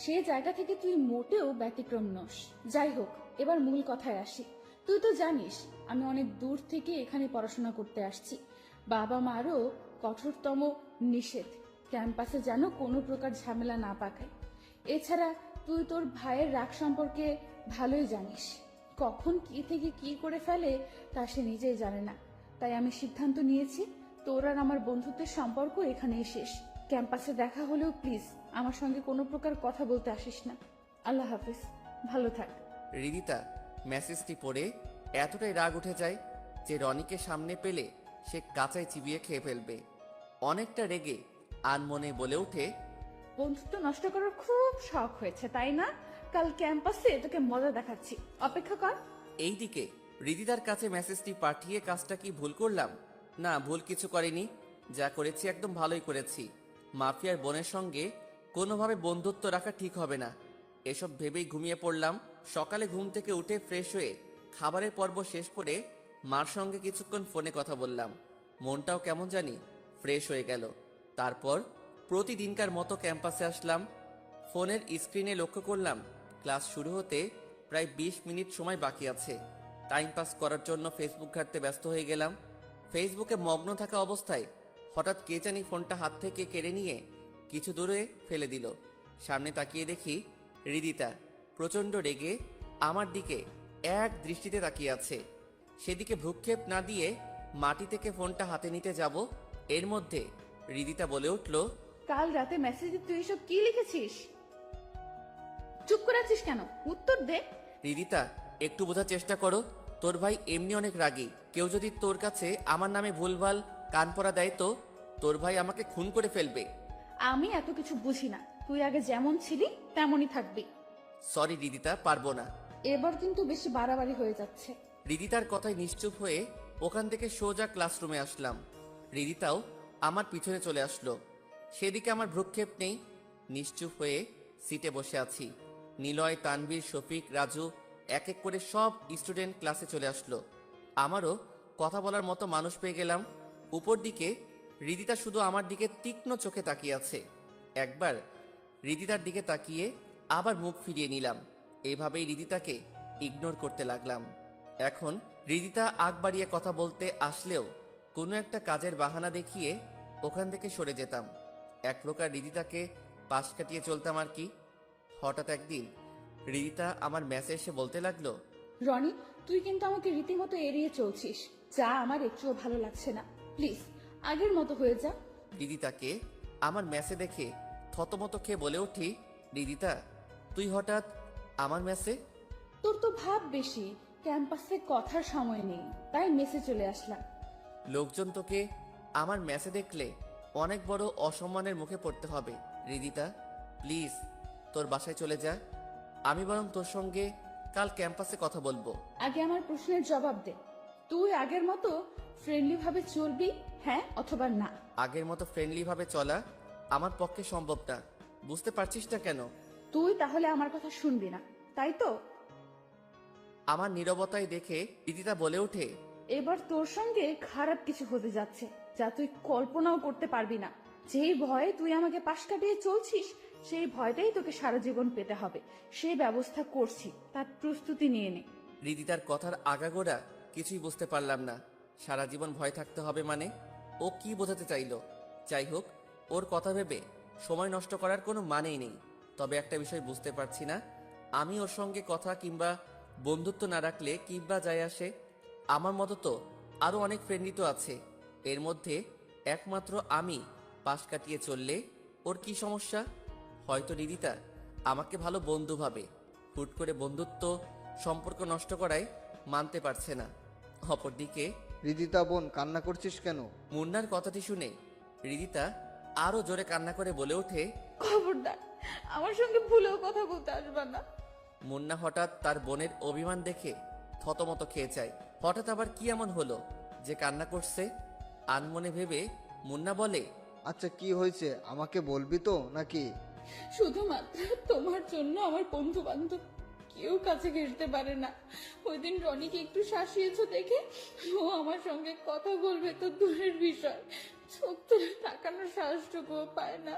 সে জায়গা থেকে তুই মোটেও ব্যতিক্রম নস। যাই হোক, এবার মূল কথায় আসি। তুই তো জানিস আমি অনেক দূর থেকে এখানে পড়াশোনা করতে আসছি। বাবা মারও কঠোরতম নিষেধ, ক্যাম্পাসে যেন কোনো প্রকার ঝামেলা না পাকায়। এছাড়া তুই তোর ভাইয়ের রাগ সম্পর্কে ভালোই জানিস, কখন কি থেকে কি করে ফেলে তা সে নিজেই জানে না। তাই আমি সিদ্ধান্ত নিয়েছি তোর আর আমার বন্ধুত্বের সম্পর্ক এখানেই শেষ। ক্যাম্পাসে দেখা হলেও প্লিজ আমার সঙ্গে কোনো প্রকার কথা বলতে আসিস না। আল্লাহ হাফিজ, ভালো থাক। রিদিতা মেসেজটি পড়ে এতটাই রাগ উঠে যায় যে রনিকে সামনে পেলে সে কাঁচায় চিবিয়ে খেয়ে ফেলবে। অনেকটা রেগে আনমনে বলে ওঠে, বন্ধুত্ব নষ্ট করার খুব শখ হয়েছে তাই না? কাল ক্যাম্পাসে তোকে মজা দেখাচ্ছি, অপেক্ষা কর। এইদিকে রিদিতার কাছে মেসেজটি পাঠিয়ে কাজটা কি ভুল করলাম? না, ভুল কিছু করিনি। যা করেছি একদম ভালোই করেছি। মাফিয়ার বোনের সঙ্গে কোনোভাবে বন্ধুত্ব রাখা ঠিক হবে না, এসব ভেবেই ঘুমিয়ে পড়লাম। সকালে ঘুম থেকে উঠে ফ্রেশ হয়ে খাবারের পর্ব শেষ করে মার সঙ্গে কিছুক্ষণ ফোনে কথা বললাম। মনটাও কেমন জানি ফ্রেশ হয়ে গেল। তারপর প্রতিদিনকার মতো ক্যাম্পাসে আসলাম। ফোনের স্ক্রিনে লক্ষ্য করলাম ক্লাস শুরু হতে প্রায় 20 মিনিট সময় বাকি আছে। টাইম পাস করার জন্য ফেসবুক ঘাঁটতে ব্যস্ত হয়ে গেলাম। ফেসবুকে মগ্ন থাকা অবস্থায় হঠাৎ কে জানি ফোনটা হাত থেকে কেড়ে নিয়ে কিছু দূরে ফেলে দিল। সামনে তাকিয়ে দেখি রিদিতা প্রচণ্ড রেগে আমার দিকে এক দৃষ্টিতে তাকিয়ে আছে। সেদিকে ভ্রুক্ষেপ না দিয়ে মাটি থেকে ফোনটা হাতে নিতে যাব, এর মধ্যে রিদিতা বলে উঠল, কাল রাতে মেসেজে তুই এসব কি লিখেছিস? চুপ করে আছিস কেন? উত্তর দে। রিদিতা একটু বোঝার চেষ্টা করো, তোর ভাই এমনি অনেক রাগী। কেউ যদি তোর কাছে আমার নামে ভুলভাল কান পড়া দেয় তো তোর ভাই আমাকে খুন করে ফেলবে। আমি এত কিছু বুঝি না, তুই আগে যেমন ছিলি তেমনই থাকবি। সরি রিদিতা, পারবো না। এবার কিন্তু বেশি বাড়াবাড়ি হয়ে যাচ্ছে। রিদিতার কথায় নিশ্চুপ হয়ে ওখান থেকে সোজা ক্লাসরুমে আসলাম। রিদিতাও আমার পিছনে চলে আসলো। সেদিকে আমার ভ্রুক্ষেপ নেই, নিশ্চুপ হয়ে সিটে বসে আছি। নিলয়, তানভীর, শফিক, রাজু এক এক করে সব স্টুডেন্ট ক্লাসে চলে আসলো। আমারও কথা বলার মতো মানুষ পেয়ে গেলাম। উপর দিকে রিদিতা শুধু আমার দিকে তীক্ষ্ণ চোখে তাকিয়ে আছে। একবার রিদিতার দিকে তাকিয়ে আবার মুখ ফিরিয়ে নিলাম। এভাবেই রিদিতাকে ইগনোর করতে লাগলাম। এখন রিদিতা আগ বাড়িয়ে কথা বলতে আসলেও কোনো একটা কাজের বাহানা দেখিয়ে ওখান থেকে সরে যেতাম। এক প্রকার রিদিতাকে পাশ কাটিয়ে চলতাম আর কি। হঠাৎ একদিন রিদিতা আমার ম্যাসে এসে বলতে লাগলো, রনি, তুই কিন্তু আমাকে রীতিমতো এড়িয়ে চলছিস, যা আমার একটুও ভালো লাগছে না। প্লিজ আগের মতো হয়ে যা। রিদিতাকে আমার ম্যাসে দেখে থতমত খেয়ে বলে উঠি, রিদিতা তুই হঠাৎ আমার ম্যাসে? তোর তো ভাব বেশি, ক্যাম্পাসে কথার সময় নেই, তাই মেসে চলে আসলাম। লোকজন তোকে আমার ম্যাসে দেখলে অনেক বড় অসম্মানের মুখে পড়তে হবে। রিদিতা প্লিজ তোর বাসায় চলে যা, আমি বরং তোর সঙ্গে কাল ক্যাম্পাসে কথা বলবো। আগে আমার প্রশ্নের জবাব দে, তুই আগের মতো ফ্রেন্ডলি ভাবে চলবি, হ্যাঁ অথবা না? আগের মতো ফ্রেন্ডলি ভাবে চলা আমার পক্ষে সম্ভব না, বুঝতে পারছিস না কেন? তুই তাহলে আমার কথা শুনবি না, তাই তো? আমার নীরবতায় দেখে রিদিতা বলে ওঠে, এবার তোর সঙ্গে খারাপ কিছু হতে যাচ্ছে যা তুই কল্পনাও করতে পারবি না। যেই ভয়ে তুই আমাকে পাশ কাটিয়ে চলছিস সেই ভয়টাই তোকে সারা জীবন পেতে হবে। সেই ব্যবস্থা করছি, তার প্রস্তুতি নিয়ে নে। রিদিতার কথার আগাগোড়া কিছুই বুঝতে পারলাম না। সারা জীবন ভয় থাকতে হবে মানে ও কি বোঝাতে চাইলো? যাই হোক, ওর কথা ভেবে সময় নষ্ট করার কোনো মানেই নেই। তবে একটা বিষয় বুঝতে পারছি না, আমি ওর সঙ্গে কথা কিংবা বন্ধুত্ব না রাখলে কিংবা যায় আসে? আমার মতো তো আরো অনেক ফ্রেন্ডই তো আছে, এর মধ্যে একমাত্র আমি পাশ কাটিয়ে চললে ওর কি সমস্যা? হয়তো রিদিতা আমাকে ভালো বন্ধু ভাবে, হুট করে বন্ধুত্ব সম্পর্ক নষ্ট করায় মানতে পারছে না। অপরদিকে রিদিতা বোন, কান্না করছিস কেন? মুন্নার কথাটি শুনে রিদিতা আরো জোরে কান্না করে বলে ওঠে, খবরদার আমার সঙ্গে ভুলেও কথা বলতে আসবা না। মুন্না হঠাৎ তার বোনের অভিমান দেখে থতমত খেয়ে যায়। হঠাৎ আবার কি এমন হলো যে কান্না করছে? আনমনে ভেবে মুন্না বলে, আচ্ছা কি হয়েছে আমাকে বলবি তো নাকি? শুধুমাত্র তোমার জন্য আমার বন্ধু বান্ধব কেউ কাছে ঘেঁষতে পারে না। ওই দিন রনিকে একটু শাসিয়েছো দেখে ও আমার সঙ্গে কথা বলবে তো দূরের বিষয়, চোখ তুলে তাকানোর সাহসটুকুও পায় না।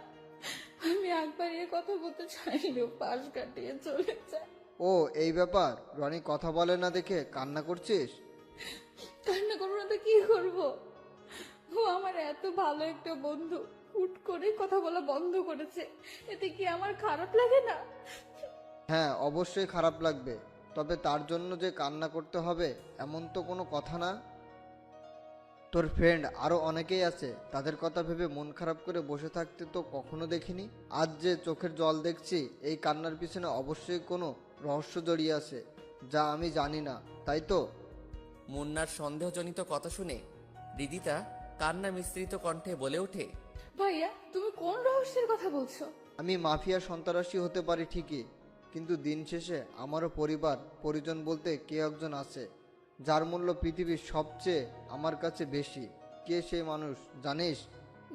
আমি আগ বাড়িয়ে কথা বলতে চাইলেও পাশ কাটিয়ে চলে যায়। ও এই ব্যাপার, রনি কথা বলে না দেখে কান্না করছিস? কান্না করবো না তো কি করবো? ও আমার এত ভালো একটা বন্ধু হুট করে কথা বলা বন্ধ করেছে, এতে কি আমার খারাপ লাগে না? হ্যাঁ অবশ্যই খারাপ লাগবে, তবে তার জন্য যে কান্না করতে হবে এমন তো কোনো কথা না। তোর ফ্রেন্ড আরও অনেকেই আছে, তাদের কথা ভেবে মন খারাপ করে বসে থাকতে তো কখনো দেখিনি। আজ যে চোখের জল দেখছি, এই কান্নার পিছনে অবশ্যই কোনো রহস্য জড়িয়ে আছে, যা আমি জানি না, তাই তো? মুন্নার সন্দেহজনিত কথা শুনে রিদিতা কান্না মিশ্রিত কণ্ঠে বলে ওঠে, ভাইয়া তুমি কোন রহস্যের কথা বলছো? আমি মাফিয়া সন্ত্রাসী হতে পারি ঠিকই, কিন্তু দিন শেষে আমারও পরিবার পরিজন বলতে কেউ একজন আছে, যার মূল্য পৃথিবীর সবচেয়ে আমার কাছে বেশি। কে সেই মানুষ জানিস?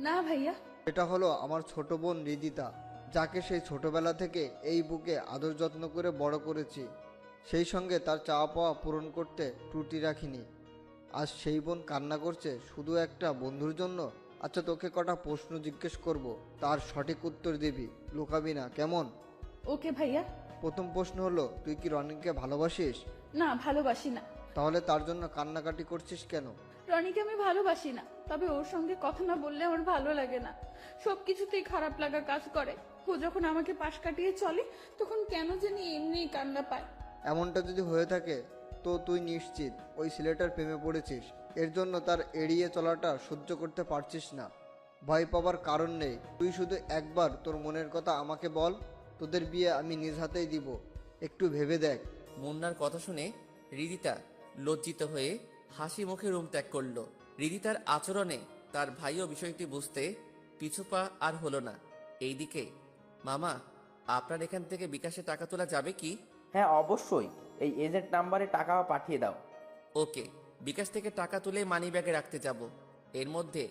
না ভাইয়া। এটা হলো আমার ছোট বোন রিদিতা, যাকে সেই ছোটবেলা থেকে এই বুকে আদর যত্ন করে বড় করেছি। সেই সঙ্গে তার চাওয়া পাওয়া পূরণ করতে ত্রুটি রাখিনি। আজ সেই বোন কান্না করছে শুধু একটা বন্ধুর জন্য। আচ্ছা, তোকে কটা প্রশ্ন জিজ্ঞেস করব, তার সঠিক উত্তর দিবি, লুকাবি না, কেমন? ওকে ভাইয়া। প্রথম প্রশ্ন হলো, তুই কি রনিকে ভালোবাসিস? না, ভালোবাসি না। তাহলে তার জন্য কান্নাকাটি করছিস কেন? রনিকে আমি ভালোবাসি না, তবে ওর সঙ্গে কথা না বললে আমার ভালো লাগে না। সবকিছুতেই খারাপ লাগা কাজ করে। ও যখন আমাকে পাশ কাটিয়ে চলে, তখন কেন জানি এমনিই কান্না পায়। এমনটা যদি হয়ে থাকে তো তুই নিশ্চিত ওই ছেলেটার প্রেমে পড়েছিস। এর জন্য তার এড়িয়ে চলাটা সহ্য করতে পারছিস না। ভয় পাবার কারণ নেই, তুই শুধু একবার তোর মনের কথা আমাকে বল। তোদের বিয়ে আমি নিজ হাতেই দিব, একটু ভেবে দেখ। মুন্নার কথা শুনে রিদিতা লজ্জিত হয়ে হাসি মুখে রুম ত্যাগ করলো। রিদিতার আচরণে তার ভাইও বিষয়টি বুঝতে পিছুপা আর হলো না। এইদিকে, মামা, আপনার এখান থেকে বিকাশে টাকা তোলা যাবে কি? হ্যাঁ অবশ্যই, এই এজেন্ট নাম্বারে টাকা পাঠিয়ে দাও। ওকে, বিকাশ থেকে টাকা তুলে মানি ব্যাগে রাখতে যাব। এর মধ্যে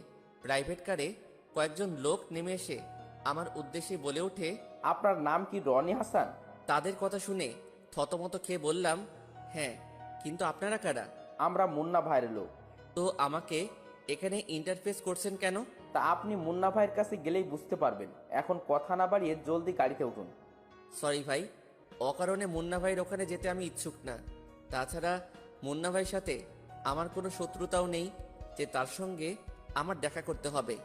প্রাইভেট কারে কয়েকজন লোক নেমে এসে আমার উদ্দেশ্যে বলে ওঠে, আপনার নাম কি রনি হাসান? তাদের কথা শুনে থতমত খেয়ে বললাম, হ্যাঁ, কিন্তু আপনারা কারা? আমরা মুন্না ভাইয়ের লোক। তো আমাকে এখানে ইন্টারফেস করছেন কেন? তা আপনি মুন্না ভাইয়ের কাছে গেলেই বুঝতে পারবেন। এখন কথা না বাড়িয়ে জলদি গাড়িতে উঠুন। সরি ভাই, অকারণে মুন্না ভাইয়ের ওখানে যেতে আমি ইচ্ছুক না। তাছাড়া মুন্না ভাইয়ের সাথে আমার কোনো শত্রুতাও নেই যে তার সঙ্গে আমার দেখা করতে হবে।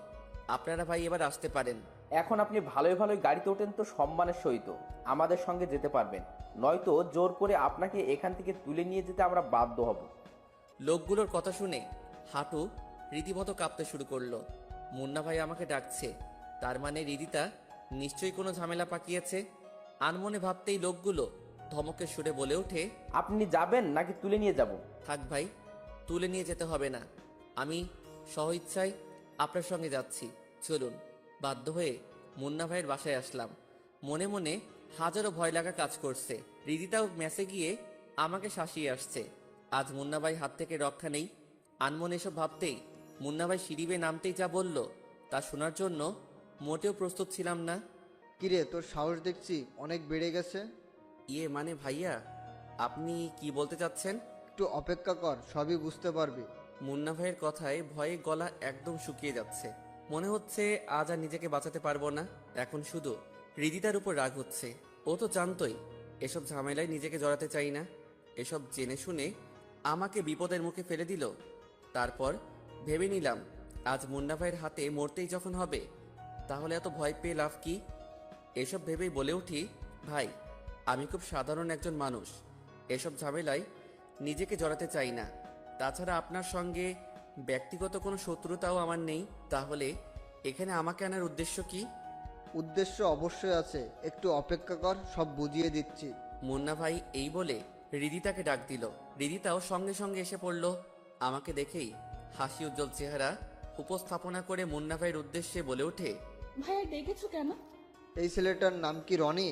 আপনারা ভাই এবার আসতে পারেন। এখন আপনি ভালোই ভালোই গাড়িতে ওঠেন তো সম্মানের সহিত আমাদের সঙ্গে যেতে পারবেন, নয়তো জোর করে আপনাকে এখান থেকে তুলে নিয়ে যেতে আমরা বাধ্য হব। লোকগুলোর কথা শুনে হাঁটু রীতিমতো কাঁপতে শুরু করলো। মুন্না ভাই আমাকে ডাকছে, তার মানে রিদিতা নিশ্চয়ই কোনো ঝামেলা পাকিয়েছে। আনমনে ভাবতেই লোকগুলো ধমকের সুরে বলে ওঠে, আপনি যাবেন নাকি তুলে নিয়ে যাব? থাক ভাই, তুলে নিয়ে যেতে হবে না, আমি স্বইচ্ছায় আপনার সঙ্গে যাচ্ছি, চলুন। বাধ্য হয়ে মুন্না ভাইয়ের বাসায় আসলাম। মনে মনে হাজারো ভয় লাগা কাজ করছে। রিদিতাও মেসে গিয়ে আমাকে শাসিয়ে আসছে। আজ মুন্না ভাই হাত থেকে রক্ষা নেই। আনমনে এসব ভাবতেই মুন্না ভাই সিঁড়ি বেয়ে নামতেই যা বলল তা শোনার জন্য মোটেও প্রস্তুত ছিলাম না। কিরে, তোর সাহস দেখছি অনেক বেড়ে গেছে। ইয়ে মানে ভাইয়া, আপনি কি বলতে চাচ্ছেন? একটু অপেক্ষা কর, সবই বুঝতে পারবি। মুন্না ভাইয়ের কথায় ভয়ে গলা একদম শুকিয়ে যাচ্ছে। মনে হচ্ছে আজ আর নিজেকে বাঁচাতে পারবো না। এখন শুধু হৃদিতার উপর রাগ হচ্ছে। ও তো জানতোই এসব ঝামেলায় নিজেকে জড়াতে চাই না। এসব জেনে শুনে আমাকে বিপদের মুখে ফেলে দিল। তারপর ভেবে নিলাম, আজ মুন্না ভাইয়ের হাতে মরতেই যখন হবে, তাহলে এত ভয় পেয়ে লাভ কি? এসব ভেবেই বলে উঠি, ভাই, আমি খুব সাধারণ একজন মানুষ। এসব ঝামেলায় নিজেকে জড়াতে চাই না। তাছাড়া আপনার সঙ্গে ব্যক্তিগত কোনো শত্রুতাও আমার নেই। তাহলে এখানে আমাকে আনার উদ্দেশ্য কি? উদ্দেশ্য অবশ্যই আছে, একটু অপেক্ষা কর, সব বুঝিয়ে দিচ্ছি। মুন্না ভাই এই বলে রিদিতাকে ডাক দিল। রিদিতাও সঙ্গে সঙ্গে এসে পড়ল। আমাকে দেখেই হাসি উজ্জ্বল চেহারা উপস্থাপনা করে মুন্না ভাইয়ের উদ্দেশ্যে বলে ওঠে, ভাইয়া ডেকেছো কেন? এই ছেলেটার নাম কি রনি?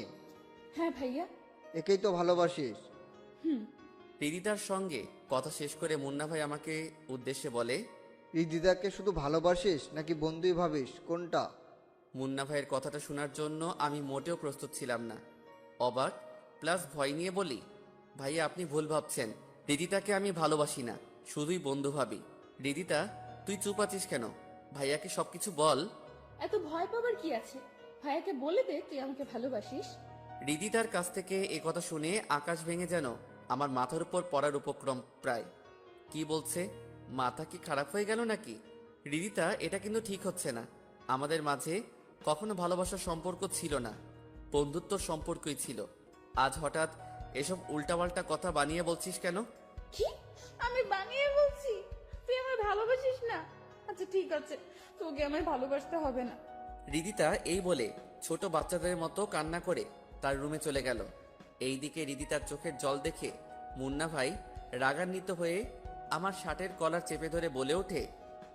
হ্যাঁ ভাইয়া। একেই তো ভালোবাসিস? রিদিতার সঙ্গে কথা শেষ করে মুন্না ভাই আমাকে উদ্দেশ্যে বলে, রিদিদাকে শুধু ভালোবাসিস নাকি বন্ধুই ভাবিস, কোনটা? মুন্না ভাইয়ের কথাটা শোনার জন্য আমি মোটেও প্রস্তুত ছিলাম না। অবাক প্লাস ভয় নিয়ে বলি, ভাইয়া আপনি ভুল ভাবছেন। রিদিতাকে আমি ভালোবাসি না, শুধুই বন্ধু ভাবি। রিদিতা, তুই চুপ আছিস কেন? ভাইয়াকে সবকিছু বল। এত ভয় পাবার কি আছে? ভাইয়াকে বলে দে তুই আমাকে ভালোবাসিস। রিদিতার কাছ থেকে এ কথা শুনে আকাশ ভেঙে যেন আমার মাথার উপর পড়ার উপক্রম প্রায়। কি বলছে? মাথা কি খারাপ হয়ে গেল নাকি? রিদিতা, এটা কিন্তু ঠিক হচ্ছে না। আমাদের মাঝে কখনো ভালোবাসার সম্পর্ক ছিল না, বন্ধুত্বর সম্পর্কই ছিল। আজ হঠাৎ এসব উল্টাপাল্টা কথা বানিয়ে বলছিস কেন? কি? আমি বানিয়ে বলছি? তুই আমায় ভালোবাসিস না? আচ্ছা ঠিক আছে, তোকে আমায় ভালোবাসতে হবে না। রিদিতা এই বলে ছোট বাচ্চাদের মতো কান্না করে তার রুমে চলে গেল। এইদিকে রিদিতার চোখের জল দেখে মুন্না ভাই রাগান্বিত হয়ে আমার শার্টের কলার চেপে ধরে বলে ওঠে,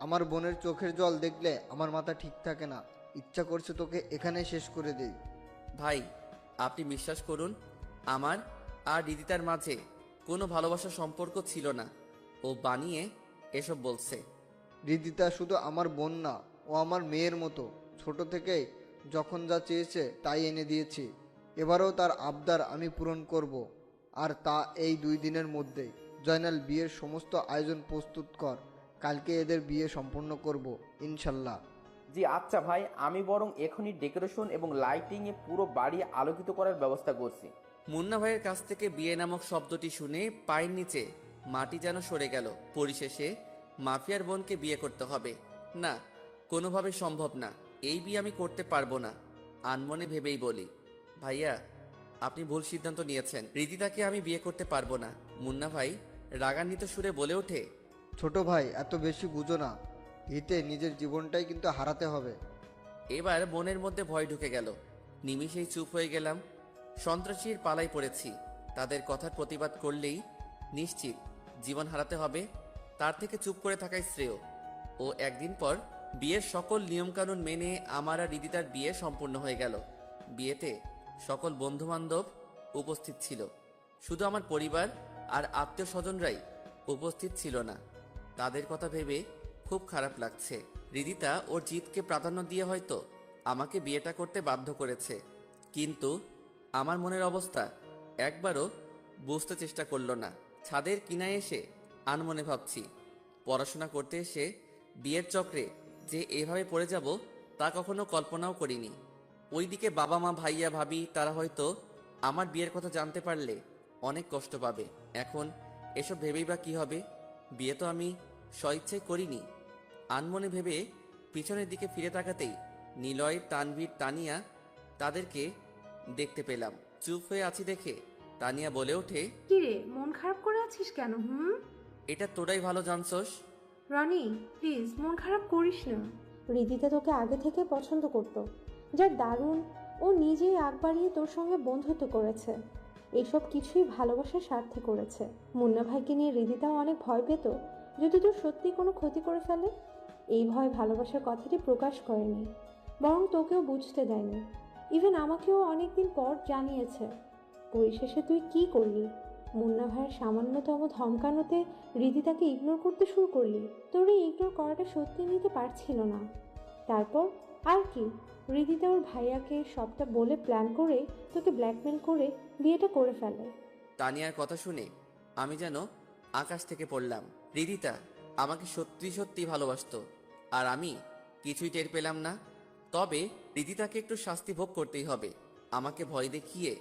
আমার বোনের চোখের জল দেখলে আমার মাথা ঠিক থাকে না, ইচ্ছা করছে তোকে এখানেই শেষ করে দেই। ভাই আপনি বিশ্বাস করুন, আমার আর রিদিতার মাঝে কোনো ভালোবাসার সম্পর্ক ছিল না। ও বানিয়ে এসব বলছে। রিদিতা শুধু আমার বোন না, ও আমার মেয়ের মতো। ছোট থেকেই যখন যা চেয়েছে তাই এনে দিয়েছি। এবারেও তার আবদার আমি পূরণ করব, আর তা এই 2 দিনের মধ্যেই। জয়নাল, বিয়ের সমস্ত আয়োজন প্রস্তুত কর, কালকে এদের বিয়ে সম্পন্ন করব ইনশাল্লাহ। জি আচ্ছা ভাই, আমি বরং এখনই ডেকোরেশন এবং লাইটিংয়ে পুরো বাড়ি আলোকিত করার ব্যবস্থা করছি। মুন্না ভাইয়ের কাছ থেকে বিয়ে নামক শব্দটি শুনে পায়ের নিচে মাটি যেন সরে গেল। পরিশেষে মাফিয়ার বোনকে বিয়ে করতে হবে না, কোনোভাবে সম্ভব না। এই বিয়ে আমি করতে পারবো না। আনমনে ভেবেই বলি, ভাইয়া আপনি ভুল সিদ্ধান্ত নিয়েছেন, রিদিতাকে আমি বিয়ে করতে পারবো না। মুন্না ভাই রাগান্বিত সুরে বলে ওঠে, ছোট ভাই, এত বেশি বুঝো না, হিতে নিজের জীবনটাই কিন্তু হারাতে হবে। এবার মনের মধ্যে ভয় ঢুকে গেল। নিমিষেই চুপ হয়ে গেলাম। সন্ত্রাসীর পালাই পড়েছি, তাদের কথার প্রতিবাদ করলেই নিশ্চিত জীবন হারাতে হবে। তার থেকে চুপ করে থাকাই শ্রেয়। ও একদিন পর বিয়ের সকল নিয়মকানুন মেনে আমার আর রিদিতার বিয়ে সম্পূর্ণ হয়ে গেল। বিয়েতে সকল বন্ধুবান্ধব উপস্থিত ছিল, শুধু আমার পরিবার আর আত্মীয় স্বজনরাই উপস্থিত ছিল না। তাদের কথা ভেবে খুব খারাপ লাগছে। রিদিতা ওর জিতকে প্রাধান্য দিয়ে হয়তো আমাকে বিয়েটা করতে বাধ্য করেছে, কিন্তু আমার মনের অবস্থা একবারও বুঝতে চেষ্টা করলো না। ছাদের কিনায় এসে আনমনে ভাবছি, পড়াশোনা করতে এসে বিয়ের চক্রে যে এভাবে পড়ে যাব তা কখনো কল্পনাও করিনি। ওইদিকে বাবা মা ভাইয়া ভাবি তারা হয়তো আমার বিয়ের কথা জানতে পারলে অনেক কষ্ট পাবে। এখন এসব ভেবেই বা কি হবে, বিয়ে তো আমি স্বইচ্ছায় করিনি। আনমনে ভেবে পিছনের দিকে ফিরে তাকাতেই নিলয়, তানভীর, তানিয়া তাদেরকে দেখতে পেলাম। চুপ হয়ে আছি দেখে তানিয়া বলে ওঠে, কিরে, মন খারাপ করে আছিস কেন? এটা তোরাই ভালো জানছস। রনি প্লিজ মন খারাপ করিস না। রিদিতা তোকে আগে থেকে পছন্দ করতো, যা দারুণ। ও নিজেই আগ বাড়িয়ে তোর সঙ্গে বন্ধুত্ব করেছে। এইসব কিছুই ভালোবাসার স্বার্থে করেছে। মুন্না ভাইকে নিয়ে রিদিতাও অনেক ভয় পেত যদি তোর সত্যি কোনো ক্ষতি করে ফেলে। এই ভয় ভালোবাসার কথাটি প্রকাশ করেনি, বরং তোকেও বুঝতে দেয়নি। ইভেন আমাকেও অনেকদিন পর জানিয়েছে। পরিশেষে তুই কি করলি? মুন্না ভাইয়ের সামান্যতম ধমকানোতে রিদিতাকে ইগনোর করতে শুরু করলি। তোর এই ইগনোর করাটা সত্যি নিতে পারছিল না। তারপর আর কি, রিদিতা ওর ভাইয়াকে সবটা বলে প্ল্যান করে তোকে ব্ল্যাকমেল করে বিয়েটা করে ফেলে। তানিয়ার কথা শুনে আমি যেন আকাশ থেকে পড়লাম। রিদিতা আমাকে সত্যি সত্যি ভালোবাসতো, আর আমি কিছুই টের পেলাম না। তবে রিদিতাকে একটু শাস্তি ভোগ করতেই হবে। আমাকে ভয় দেখিয়ে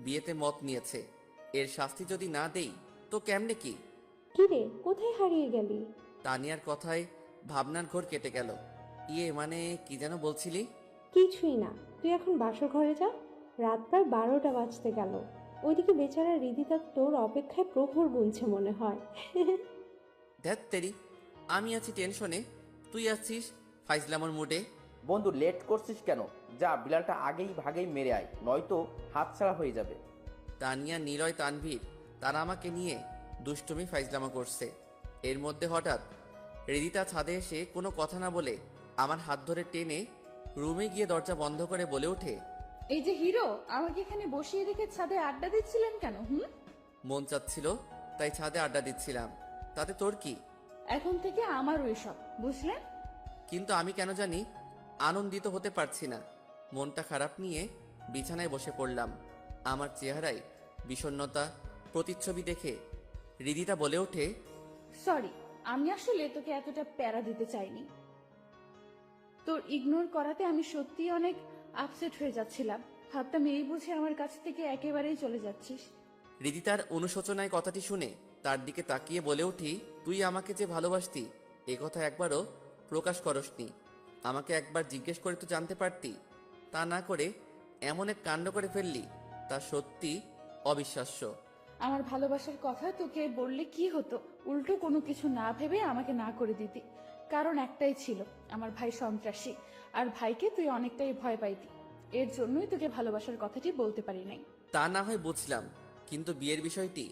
বিয়েতে মত নিয়েছে, এর শাস্তি যদি না দেই তো কেমনে কি? কিরে, কোথায় হারিয়ে গেলি? তানিয়ার কথায় ভাবনার ঘোর কেটে গেল। মানে কি যেন বলছিলি? কিছুই না, তুই এখন বাসর ঘরে যা। রাত প্রায় 12টা বাজতে গেল। ওইদিকে বেচারা রিদিতা তোর অপেক্ষায় প্রহর গুনছে মনে হয়। ধ্যাত তেরি, আমি আছি টেনশনে, তুই আছিস ফাইজলামর মুডে। বন্ধু লেট করছিস কেন? যা বিলালটা আগেই ভাগেই মেরে আয়, নয়তো হাতছাড়া হয়ে যাবে। তানিয়া, নিলয়, তানভীর তারা আমাকে নিয়ে দুষ্টুমি ফাইজলামা করছে। এর মধ্যে হঠাৎ রিদিতা ছাদে এসে কোনো কথা না বলে আমার হাত ধরে টেনে রুমে গিয়ে দরজা বন্ধ করে বলে ওঠে, এই যে হিরো, আমাকে এখানে বসিয়ে রেখে ছাদে আড্ডা দিচ্ছিলেন কেন? মন চাচ্ছিল তাই ছাদে আড্ডা দিচ্ছিলাম, তাতে তোর কি? এখন থেকে আমারও এসব, বুঝলেন? কিন্তু আমি কেন জানি আনন্দিত হতে পারছি না। মনটা খারাপ নিয়ে বিছানায় বসে পড়লাম। আমার চেহারায় বিষণ্ণতা প্রতিচ্ছবি দেখে রিদিতা বলে ওঠে, সরি, আমি আসলে তোকে এতটা প্যারা দিতে চাইনি। তোর ইগনোর করাতে আমি সত্যি অনেক আপসেট হয়ে যাচ্ছিলাম। ভাবতাম এই বুঝে আমার কাছ থেকে একেবারেই চলে যাচ্ছিস। রিদিতার অনুশোচনায় কথাটি শুনে তার দিকে তাকিয়ে বলে উঠি, তুই আমাকে যে ভালোবাসতি এ কথা একবারও প্রকাশ করসনি। আমাকে একবার জিজ্ঞেস করে তো জানতে পারতি। তা না করে এমন এক কাণ্ড করে ফেললি, তা সত্যি অবিশ্বাস্য। আমার ভালোবাসার কথা তোকে বললে কি হতো, উল্টো কোনো কিছু না ভেবে আমাকে না করে দিতি। কারণ একটাই ছিল, আমার ভাই সন্ত্রাসী, আর ভাইকে তুই অনেকটাই ভয় পাইতি। এর জন্যই তোকে ভালোবাসার কথাটি বলতে পারি নাই। তা না হয় বুঝলাম, কিন্তু বিয়ের বিষয়টি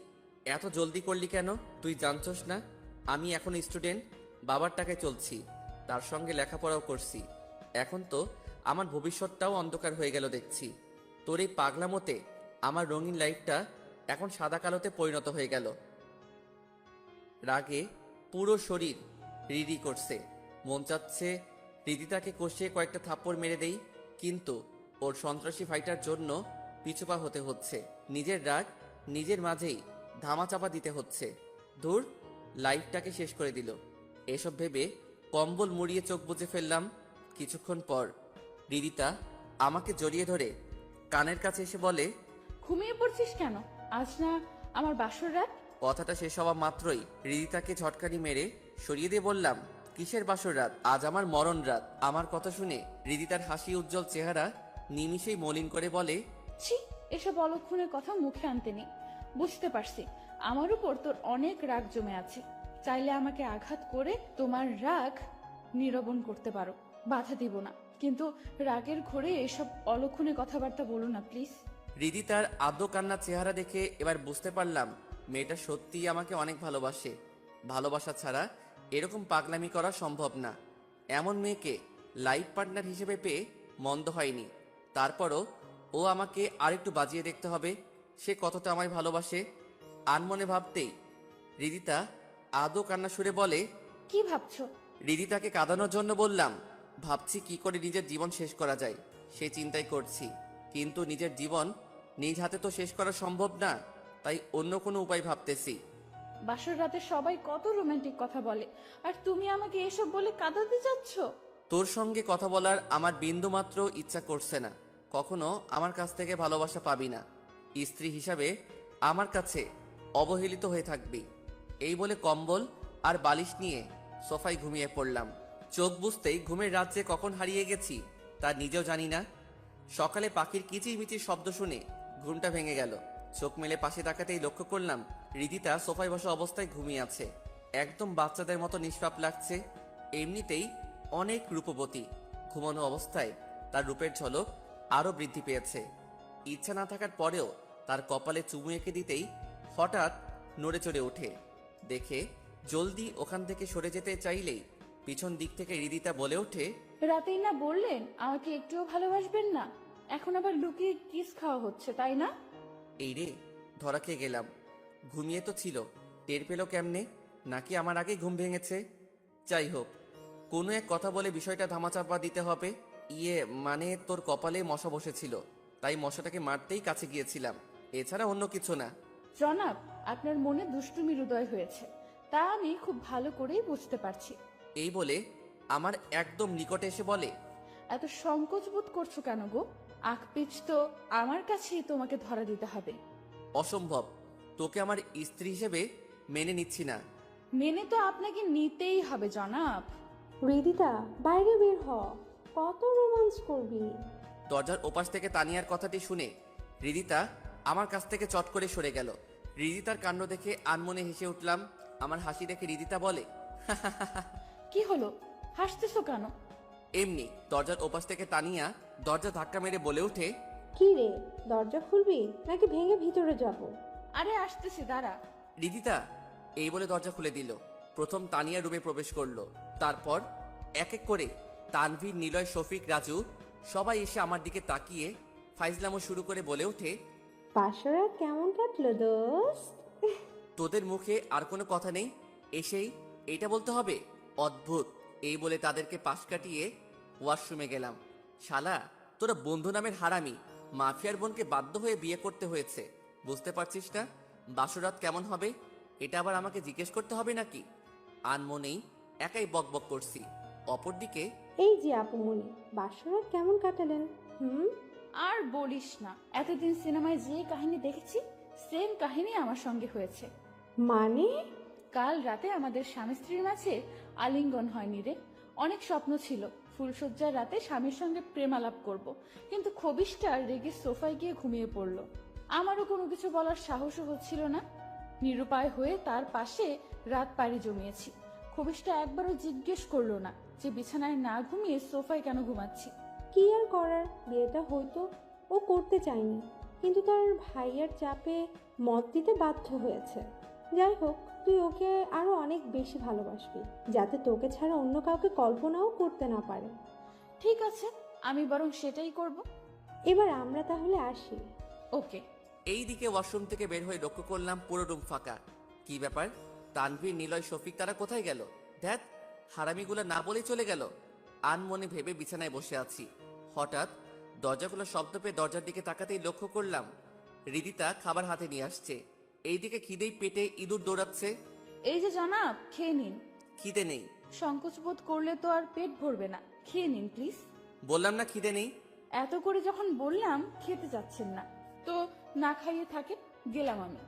এত জলদি করলি কেন? তুই জানছস না আমি এখন স্টুডেন্ট, বাবার টাকায় চলছি, তার সঙ্গে লেখাপড়াও করছি। এখন তো আমার ভবিষ্যৎটাও অন্ধকার হয়ে গেল দেখছি। তোর এই পাগলামতে আমার রঙিন লাইফটা এখন সাদা কালোতে পরিণত হয়ে গেল। রাগে পুরো শরীর রিরি করছে, মন চাচ্ছে রিদিতাকে কষিয়ে কয়েকটা থাপ্পড় মেরে দেই, কিন্তু ওর সন্ত্রাসী ফাইটার জন্য পিছুপা হতে হচ্ছে। নিজের রাগ নিজের মাঝেই ধামাচাপা দিতে হচ্ছে। ধুর, লাইফটাকে শেষ করে দিল। এসব ভেবে কম্বল মুড়িয়ে চোখ বুজে ফেললাম। কিছুক্ষণ পর রিদিতা আমাকে জড়িয়ে ধরে কানের কাছে এসে বলে, ঘুমিয়ে পড়ছিস কেন? আজ না আমার বাসর রাত? কথাটা শেষ হওয়া মাত্রই রিদিতাকে ঝটকানি মেরে সরিয়ে দিয়ে বললাম, কিসের বাসর রাত? আজ আমার মরণ রাত। আমার কথা শুনে রিদিতার হাসি উজ্জ্বল চেহারা নিমিষেই মলিন করে বলে, ছি, এসব অলক্ষণের কথা মুখে আনতে নেই। বুঝতে পারছি আমার উপর তোর অনেক রাগ জমে আছে। চাইলে আমাকে আঘাত করে তোমার রাগ নিরবন করতে পারো, বাধা দিব না, কিন্তু রাগের ঘোরে এসব অলক্ষণে কথাবার্তা বলো না প্লিজ। রিদিতার আদো কান্না চেহারা দেখে এবার বুঝতে পারলাম মেয়েটা সত্যিই আমাকে অনেক ভালোবাসে। ভালোবাসা ছাড়া এরকম পাগলামি করা সম্ভব না। এমন মেয়েকে লাইফ পার্টনার হিসেবে পেয়ে মন্দ হয়নি। তারপরও ও আমাকে আরেকটু বাজিয়ে দেখতে হবে সে কতটা আমায় ভালোবাসে। আনমনে ভাবতেই রিদিতা আদো কান্না সুরে বলে, কি ভাবছো? রিদিতাকে কাঁদানোর জন্য বললাম, ভাবছি কি করে নিজের জীবন শেষ করা যায় সে চিন্তাই করছি, কিন্তু নিজের জীবন নিজ হাতে তো শেষ করা সম্ভব না, তাই অন্য কোনো উপায় ভাবতেছি। বাসর রাতে সবাই কত রোমান্টিক কথা বলে, আর তুমি আমাকে এসব বলে কাঁদাতে যাচ্ছ? তোর সঙ্গে কথা বলার আমার বিন্দু মাত্র ইচ্ছা করছে না। কখনো আমার কাছ থেকে ভালোবাসা পাবি না। স্ত্রী হিসাবে আমার কাছে অবহেলিত হয়ে থাকবি। এই বলে কম্বল আর বালিশ নিয়ে সোফায় ঘুমিয়ে পড়লাম। চোখ বুঝতেই ঘুমের রাজ্যে কখন হারিয়ে গেছি তা নিজেও জানি না। সকালে পাখির কিচিরমিচির শব্দ শুনে ঘুমটা ভেঙে গেল। চোখ মেলে পাশে তাকাতেই লক্ষ্য করলাম রিদিতা সোফায় বসা অবস্থায় ঘুমিয়ে আছে। একদম বাচ্চাদের মতো নিষ্পাপ লাগছে। এমনিতেই অনেক রূপবতী, ঘুমানো অবস্থায় তার রূপের ঝলক আরো বৃদ্ধি পেয়েছে। ইচ্ছা না থাকার পরেও তার কপালে চুমু এঁকে দিতেই হঠাৎ নড়ে চড়ে ওঠে। দেখে জলদি ওখান থেকে সরে যেতে চাইলেই পিছন দিক থেকে রিদিতা বলে ওঠে, রাতেই না বললেন আমাকে একটুও ভালোবাসবেন না, এখন আবার লুকিয়ে কিস খাওয়া হচ্ছে তাই না? এই রে, ধরা খেয়ে গেলাম। ঘুমিয়ে তো ছিল, টের পেল কেমনে? নাকি আমার আগে ঘুম ভেঙেছে? যাই হোক, কোনো এক কথা বলে বিষয়টা ধামাচাপা দিতে হবে। মানে তোর কপালে মশা বসেছিল, তাই মশাটাকে মারতেই কাছে গিয়েছিলাম, এছাড়া অন্য কিছু না। জনাব, আপনার মনে দুষ্টুমির উদয় হয়েছে, তা আমি খুব ভালো করেই বুঝতে পারছি। এই বলে আমার একদম নিকটে এসে বলে, এত সংকোচ বোধ করছো কেন গো? আখ পিচ তো আমার কাছেই তোমাকে ধরা দিতে হবে। অসম্ভব, তোকে আমার স্ত্রী হিসেবে মেনে নিচ্ছি না। মেনে তো আপনাকে নিতেই হবে জনাব। রিদিতা, বাইরে বের হ, কত রোমান্স করবি? দরজার ওপাশ থেকে তানিয়ার কথাটি শুনে রিদিতা আমার কাছ থেকে চট করে সরে গেল। রিদিতার কাণ্ড দেখে আনমনে হেসে উঠলাম। আমার হাসি দেখে রিদিতা বলে, কি হলো, হাসতেছো কেন? এমনি। দরজার ওপাশ থেকে তানিয়া দরজা ধাক্কা মেরে বলে ওঠে, কি রে, দরজা খুলবি নাকি ভেঙে ভিতরে যাব? আরে আসতেছি, দাঁড়া। রিদিতা এই বলে দরজা খুলে দিল। প্রথম তানিয়া রুমে প্রবেশ করলো, তারপর এক এক করে তানভীর, নিলয়, শফিক, রাজু সবাই এসে আমার দিকে তাকিয়ে ফাইজলামো শুরু করে বলে ওঠে, বাসরা কেমন কাটলো দোস্ত? তোদের মুখে আর কোনো কথা নেই, এসেই এইটা বলতে হবে? অদ্ভুত। এই বলে তাদেরকে পাশ কাটিয়ে ওয়াশরুমে গেলাম। শালা, তোরা বন্ধু নামের হারামি, মাফিয়ার বোনকে বাধ্য হয়ে বিয়ে করতে হয়েছে। বুঝতে পারছিস না বাসরাত কেমন হবে? এটা আবার আমাকে জিজ্ঞেস করতে হবে নাকি? আনমনেই একাই বকবক করছি। অপরদিকে এই যে আপুমনি, বাসরা কেমন কাটালেন? আর বলিস না, এতদিন সিনেমায় যে কাহিনী দেখেছি সেম কাহিনী আমার সঙ্গে হয়েছে। মানে? কাল রাতে আমাদের স্বামী স্ত্রীর মাঝে আলিঙ্গন হয়নি রে। অনেক স্বপ্ন ছিল ফুলশয্যার রাতে স্বামীর সঙ্গে প্রেমালাপ করব, কিন্তু খবিশটা রেগে সোফায় গিয়ে ঘুমিয়ে পড়লো। আমারও কোনো কিছু বলার সাহসও হচ্ছিল না। নিরুপায় হয়ে তার পাশে রাত পাড়ি জমিয়েছি। খবিশটা একবারও জিজ্ঞেস করলো না যে বিছানায় না ঘুমিয়ে সোফায় কেন ঘুমাচ্ছি। কি আর করার, বিয়েটা হয়তো ও করতে চায়নি, কিন্তু তার ভাইয়ের চাপে মত দিতে বাধ্য হয়েছে। যাই হোক, তুই ওকে আরো অনেক বেশি ভালোবাসবি, যাতে তোকে ছাড়া অন্য কাউকে কল্পনাও করতে না পারে। ঠিক আছে, আমি বরং সেটাই করব। এবার আমরা তাহলে আসি। ওকে। এইদিকে ওয়াশরুম থেকে বের হয়ে লক্ষ্য করলাম পুরো রুম ফাঁকা। কি ব্যাপার? তানভীর, নিলয়, শফিক তারা কোথায় গেল? ধ্যাত, হারামিগুলো না বলেই চলে গেল। আনমনে ভেবে বিছানায় বসে আছি। হঠাৎ দরজাগুলো শব্দ পেয়ে দরজার দিকে তাকাতেই লক্ষ্য করলাম রিদিতা খাবার হাতে নিয়ে আসছে। এইদিকে খিদেই পেটে ইঁদুর দৌড়াচ্ছে। এই যে জনাব, খেয়ে নিন। খিদে নেই। সংকোচ বোধ করলে তো আর পেট ভরবে না, খেয়ে নিন প্লিজ। বললাম না খিদে নেই। এত করে যখন বললাম খেতে যাচ্ছেন না, তো না খাইয়ে থাকে, গেলাম আমি।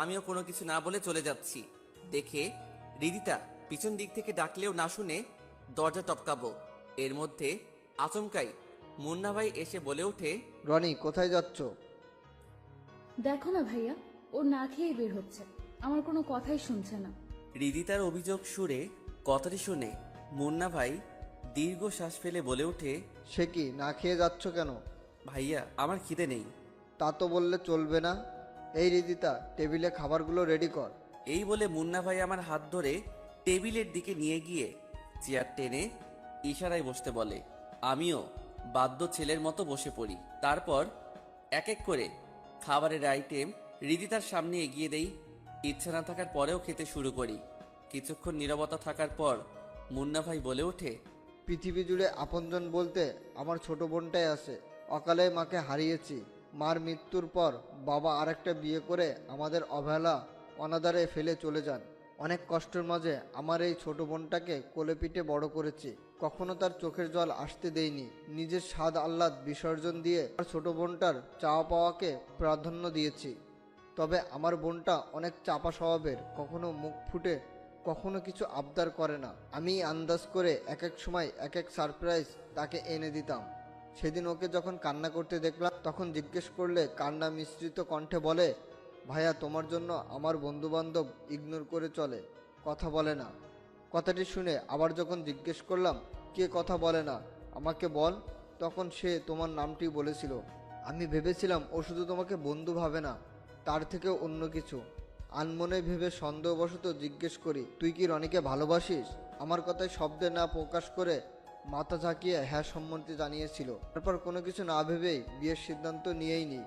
আমিও কোনো কিছু না বলে চলে যাচ্ছি দেখে রিদিতা পিছন দিক থেকে ডাকলেও না শুনে দরজা টপকাবো। এর মধ্যে আচমকাই মুন্না ভাই এসে বলে ওঠে, রনি কোথায় যাচ্ছ? দেখো না ভাইয়া, ও না খেয়ে বের হচ্ছে, আমার কোনো কথাই শুনছে না। রিদিতার অভিযোগ সুরে কথাটি শুনে মুন্না ভাই দীর্ঘ শ্বাস ফেলে বলে ওঠে, সে কি, না খেয়ে যাচ্ছ কেন? ভাইয়া আমার খিদে নেই। তা তো বললে চলবে না। এই রিদিতা, টেবিলে খাবারগুলো রেডি কর। এই বলে মুন্না ভাই আমার হাত ধরে টেবিলের দিকে নিয়ে গিয়ে চেয়ার টেনে ইশারায় বসতে বলে। আমিও বাধ্য ছেলের মতো বসে পড়ি। তারপর এক এক করে খাবারের আইটেম রিদিতার সামনে এগিয়ে দেই। ইচ্ছা না থাকার পরেও খেতে শুরু করি। কিছুক্ষণ নীরবতা থাকার পর মুন্না ভাই বলে ওঠে, পৃথিবী জুড়ে আপনজন বলতে আমার ছোট বোনটাই আছে। অকালে মাকে হারিয়েছি। মার মৃত্যুর পর বাবা আরেকটা বিয়ে করে আমাদের অবহেলা অনাদারে ফেলে চলে যান। অনেক কষ্টের মাঝে আমার এই ছোট বোনটাকে কোলে পিঠে বড় করেছি। কখনো তার চোখের জল আসতে দেইনি। নিজের স্বাদ আহ্লাদ বিসর্জন দিয়ে আমার ছোট বোনটার চাওয়া পাওয়াকে প্রাধান্য দিয়েছি। তবে আমার বোনটা অনেক চাপা স্বভাবের, কখনো মুখ ফুটে কখনো কিছু আবদার করে না। আমি আন্দাজ করে এক এক সময় এক এক সারপ্রাইজ তাকে এনে দিতাম। সেদিন ওকে যখন কান্না করতে দেখলাম, তখন জিজ্ঞেস করলে কান্না মিশ্রিত কণ্ঠে বলে, ভাইয়া তোমার জন্য আমার বন্ধুবান্ধব ইগনোর করে চলে, কথা বলে না। কথাটি শুনে আবার যখন জিজ্ঞেস করলাম, কে কথা বলে না আমাকে বল, তখন সে তোমার নামটি বলেছিল। আমি ভেবেছিলাম ও শুধু তোমাকে বন্ধু ভাবে না, তার থেকেও অন্য কিছু। আনমনে ভেবে সন্দেহবশত জিজ্ঞেস করি, তুই কি রনিকে ভালোবাসিস? আমার কথায় শব্দে না প্রকাশ করে মাথা ঝাঁকিয়ে হ্যাঁ সম্মতি জানিয়েছিল। তারপর কোনো কিছু না ভেবেই বিয়ের সিদ্ধান্ত নিয়েই নিই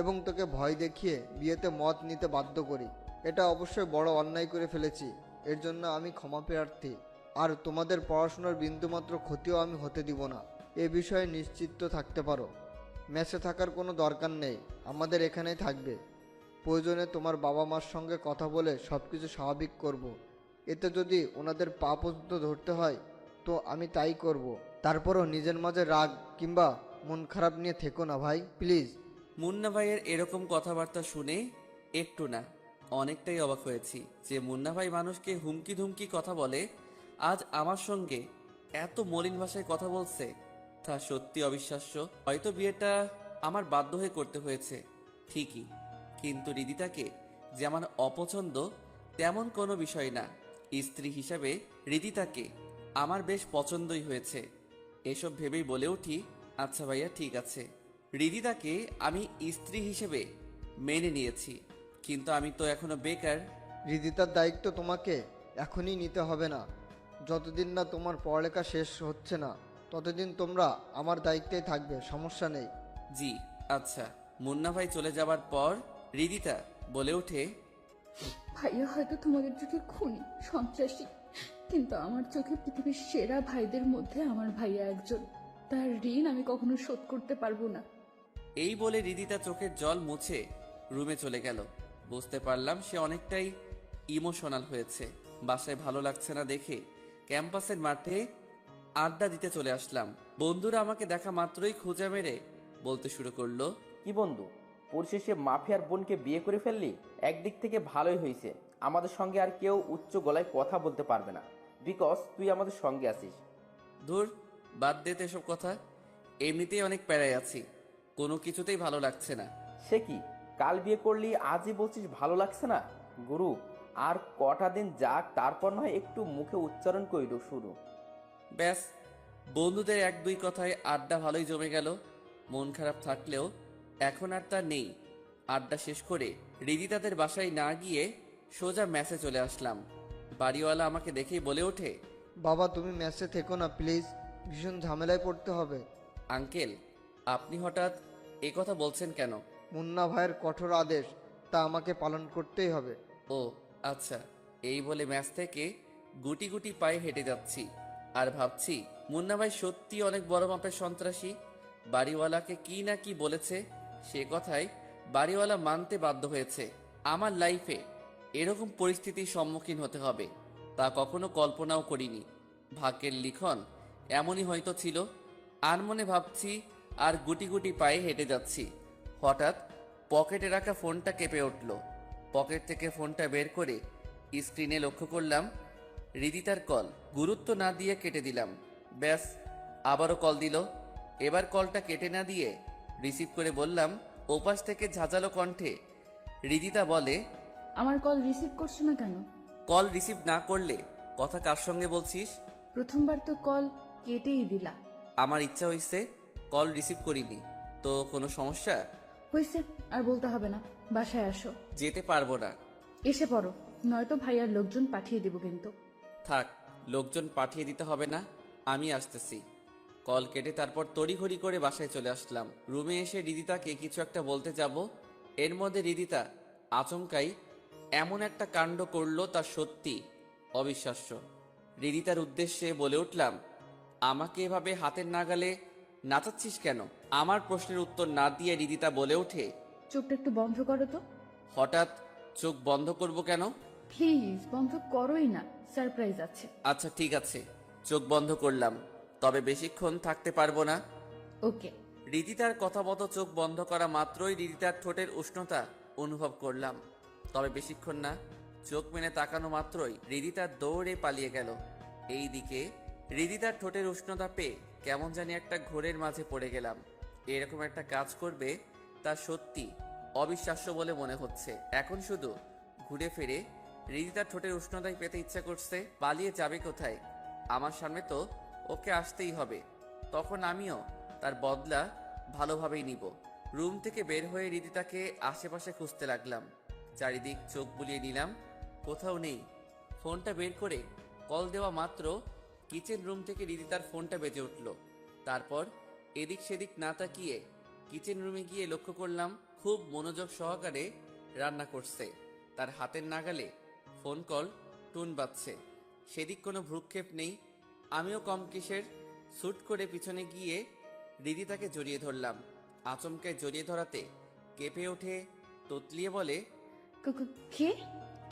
এবং তোকে ভয় দেখিয়ে বিয়েতে মত নিতে বাধ্য করি। এটা অবশ্যই বড় অন্যায় করে ফেলেছি, এর জন্য আমি ক্ষমা প্রার্থী। আর তোমাদের পড়াশোনার বিন্দুমাত্র ক্ষতিও আমি হতে দিব না, এ বিষয়ে নিশ্চিত থাকতে পারো। মেসে থাকার কোনো দরকার নেই, আমাদের এখানেই থাকবে। প্রয়োজনে তোমার বাবা মার সঙ্গে কথা বলে সব কিছু স্বাভাবিক করব। এতে যদি ওনাদের পা পর্যন্ত ধরতে হয় তো আমি তাই করব। তারপরও নিজের মাঝে রাগ কিংবা মন খারাপ নিয়ে থেকো না ভাই, প্লিজ। মুন্না ভাইয়ের এরকম কথাবার্তা শুনে একটু না অনেকটাই অবাক হয়েছি যে মুন্না ভাই মানুষকে হুমকি ধুমকি কথা বলে, আজ আমার সঙ্গে এত মলিন ভাষায় কথা বলছে, তা সত্যি অবিশ্বাস্য। হয়তো বিয়েটা আমার বাধ্য হয়ে করতে হয়েছে ঠিকই, কিন্তু রিদিতাকে যে আমার অপছন্দ তেমন কোনো বিষয় না। স্ত্রী হিসাবে রিদিতাকে আমার বেশ পছন্দই হয়েছে। এসব ভেবেই বলে উঠি, আচ্ছা ভাইয়া ঠিক আছে। রিদিতাকে আমি স্ত্রী হিসেবে মেনে নিয়েছি, কিন্তু আমি তো এখনো বেকার। রিদিতার দায়িত্ব তোমাকে এখনই নিতে হবে না। যতদিন না তোমার পড়ালেখা শেষ হচ্ছে না ততদিন তোমরা আমার দায়িত্বেই থাকবে, সমস্যা নেই। জি আচ্ছা। মুন্না ভাই চলে যাবার পর রিদিতা বলে ওঠে, ভাইয়া হয়তো তোমাদের চোখে খুনি, সন্ত্রাসী, কিন্তু আমার চোখে পৃথিবীর সেরা ভাইদের মধ্যে আমার ভাইয়া একজন। তার ঋণ আমি কখনো শোধ করতে পারবো না। এই বলে রিদিতা চোখের জল মুছে রুমে চলে গেল। বুঝতে পারলাম সে অনেকটাই ইমোশনাল হয়েছে। বাসায় ভালো লাগছে না দেখে ক্যাম্পাসের মাঠে আড্ডা দিতে চলে আসলাম। বন্ধুরা আমাকে দেখা মাত্রই খোঁজা মেরে বলতে শুরু করলো, কি বন্ধু, পরিশেষে মাফিয়ার বোনকে বিয়ে করে ফেললি? একদিক থেকে ভালোই হয়েছে, আমাদের সঙ্গে আর কেউ উচ্চ গলায় কথা বলতে পারবে না, বিকজ তুই আমাদের সঙ্গে আছিস। ধুর, বাদ দে তো এসব কথা। এমনিতেই অনেক প্যারায় আছি, কোনো কিছুতেই ভালো লাগছে না। সে কি, কাল বিয়ে করলি আজই বলছিস ভালো লাগছে না? গুরু, আর কটা দিন যাক, তারপর নয় একটু মুখে উচ্চারণ করিল শুরু। ব্যাস, বন্ধুদের এক দুই কথায় আড্ডা ভালোই জমে গেল। মন খারাপ থাকলেও এখন আর তা নেই। আড্ডা শেষ করে হৃদিতাদের বাসায় না গিয়ে সোজা ম্যাসে চলে আসলাম। বাড়িওয়ালা আমাকে দেখেই বলে ওঠে, বাবা তুমি মেসে থেকো না প্লিজ, ভীষণ ঝামেলায় পড়তে হবে। আঙ্কেল, আপনি হঠাৎ এ কথা বলছেন কেন? মুন্না ভাইয়ের কঠোর আদেশ, তা আমাকে পালন করতেই হবে। ও আচ্ছা। এই বলে ম্যাচ থেকে গুটি গুটি পায়ে হেঁটে যাচ্ছি আর ভাবছি মুন্না ভাই সত্যি অনেক বড় মাপের সন্ত্রাসী। বাড়িওয়ালাকে কি না কি বলেছে, সে কথায় বাড়িওয়ালা মানতে বাধ্য হয়েছে। আমার লাইফে এরকম পরিস্থিতির সম্মুখীন হতে হবে তা কখনো কল্পনাও করিনি। ভাগ্যের লিখন এমনই হয়তো ছিল। আর মনে ভাবছি আর গুটি গুটি পায়ে হেঁটে যাচ্ছি, হঠাৎ পকেটে রাখা ফোনটা কেঁপে উঠল। পকেট থেকে ফোনটা বের করে স্ক্রিনে লক্ষ্য করলাম হৃদিতার কল। গুরুত্ব না দিয়ে কেটে দিলাম। ব্যাস, আবারও কল দিল। এবার কলটা কেটে না দিয়ে রিসিভ করে বললাম, ওপাশ থেকে ঝাঁঝালো কণ্ঠে হৃদিতা বলে, আমার কল রিসিভ করছো না কেন? কল রিসিভ না করলে কথা কার সঙ্গে বলছিস? প্রথমবার তো কল কেটেই দিলা। আমার ইচ্ছা হয়েছে, কল রিসিভ করিনি। তো কোনো সমস্যা? হয়েছে, আর বলতে হবে না, বাসায় আসো। যেতে পারবো না। এসে পড়ো, নয়তো ভাইয়ার লোকজন পাঠিয়ে দেবো কিন্তু। থাক, লোকজন পাঠিয়ে দিতে হবে না, আমি আসতেছি। কল কেটে তারপর তড়িঘড়ি করে বাসায় চলে আসলাম। রুমে এসে হৃদিতাকে কিছু একটা বলতে যাব, এর মধ্যে হৃদিতা আচমকাই এমন একটা কাণ্ড করলো তা সত্যি অবিশ্বাস্য। হৃদিতার উদ্দেশ্যে বলে উঠলাম, আমাকে এভাবে হাতের নাগালে নাচাচ্ছিস কেন? আমার প্রশ্নের উত্তর না দিয়ে হৃদিতা বলে ওঠে, চোখটা একটু বন্ধ করো তো। হঠাৎ চোখ বন্ধ করব কেন? প্লিজ বন্ধ করোই না, সারপ্রাইজ আছে। আচ্ছা ঠিক আছে, চোখ বন্ধ করলাম, তবে বেশিক্ষণ থাকতে পারবো না। ওকে। হৃদিতার কথা মতো চোখ বন্ধ করা মাত্রই হৃদিতার ঠোঁটের উষ্ণতা অনুভব করলাম, তবে বেশিক্ষণ না। চোখ মেলে তাকানো মাত্রই হৃদিতা দৌড়ে পালিয়ে গেল। এই দিকে হৃদিতার ঠোঁটের উষ্ণতা পেয়ে কেমন জানি একটা ঘোরের মাঝে পড়ে গেলাম। এরকম একটা কাজ করবে তা সত্যি অবিশ্বাস্য বলে মনে হচ্ছে। এখন শুধু ঘুরে ফিরে হৃদিতার ঠোঁটের উষ্ণতায় পেতে ইচ্ছা করছে। পালিয়ে যাবে কোথায়? আমার সামনে তো ওকে আসতেই হবে, তখন আমিও তার বদলা ভালোভাবেই নিব। রুম থেকে বের হয়ে হৃদিতাকে আশেপাশে খুঁজতে লাগলাম। চারিদিক চোখ বুলিয়ে নিলাম, কোথাও নেই। ফোনটা বের করে কল দেওয়া মাত্র কিচেন রুম থেকে হৃদিতার ফোনটা বেজে উঠল। তারপর এদিক সেদিক না তাকিয়ে কিচেন রুমে গিয়ে লক্ষ্য করলাম খুব মনোযোগ সহকারে রান্না করছে। তার হাতের নাগালে ফোন কল টুন বাজছে, সেদিক কোনো ভ্রুক্ষেপ নেই। আমিও কম কিসের স্যুট করে পিছনে গিয়ে হৃদিতাকে জড়িয়ে ধরলাম। আচমকায় জড়িয়ে ধরাতে কেঁপে ওঠে, তোতলিয়ে বলে, কে?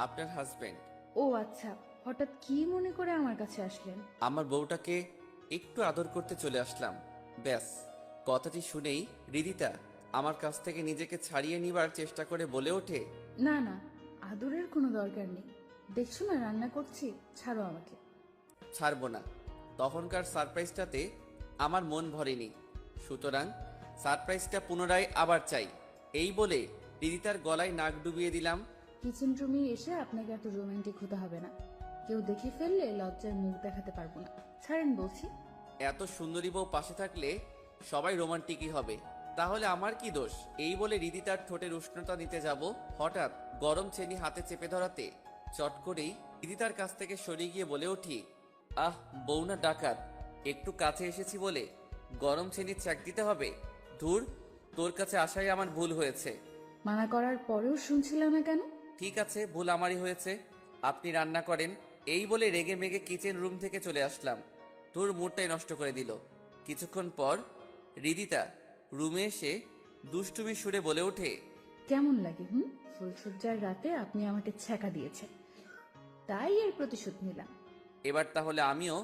আপনার হাজবেন্ড। ও আচ্ছা, হঠাৎ কি মনে করে আমার কাছে আসলেন? আমার বউটাকে একটু আদর করতে চলে আসলাম। ব্যাস, কথাটি শুনেই হৃদিতা আমার কাছ থেকে নিজেকে ছাড়িয়ে নিবার চেষ্টা করে বলে ওঠে, না না, আদরের কোনো দরকার নেই, দেখছো না রান্না করছি, ছাড়ো আমাকে। ছাড়বো না। তখনকার সারপ্রাইজটাতে আমার মন ভরেনি, সুতরাং সারপ্রাইজটা পুনরায় আবার চাই। এই বলে হৃদিতার গলায় নাক ডুবিয়ে দিলাম। কিচেন রুমে এসে আপনাকে এত রোমান্টিক হতে হবে না, কেউ দেখে ফেললে লজ্জায় মুখ দেখাতে পারবো না, ছাড়েন বলছি। এত সুন্দরী বউ পাশে থাকলে সবাই রোমান্টিকই হবে, তাহলে আমার কি দোষ? এই বলে হৃদিতার ঠোঁটের উষ্ণতা নিতে যাব, হঠাৎ গরম চেনি হাতে চেপে ধরাতে চট করেই হৃদিতার কাছ থেকে সরে গিয়ে বলে উঠি, আহ বউ না ডাকাত, একটু কাছে এসেছি বলে গরম চেনি ছ্যাক দিতে হবে? ধুর, তোর কাছে আসাই আমার ভুল হয়েছে। মানা করার পরেও শুনছিলাম না কেন? ঠিক আছে, ভুল আমারই হয়েছে, আপনি রান্না করেন। এই বলে রেগে মেগে কিচেন রুম থেকে চলে আসলাম। তোর মুডটাই নষ্ট করে দিল। কিছুক্ষণ পর হৃদিতা রুমে এসে দুষ্টুমি সুরে বলে ওঠে, কেমন লাগে ফুলসজ্জার রাতে আপনি আমাকে ছ্যাঁকা দিয়েছেন, তাই এর প্রতিশোধ নিলাম। এবার তাহলে আমিও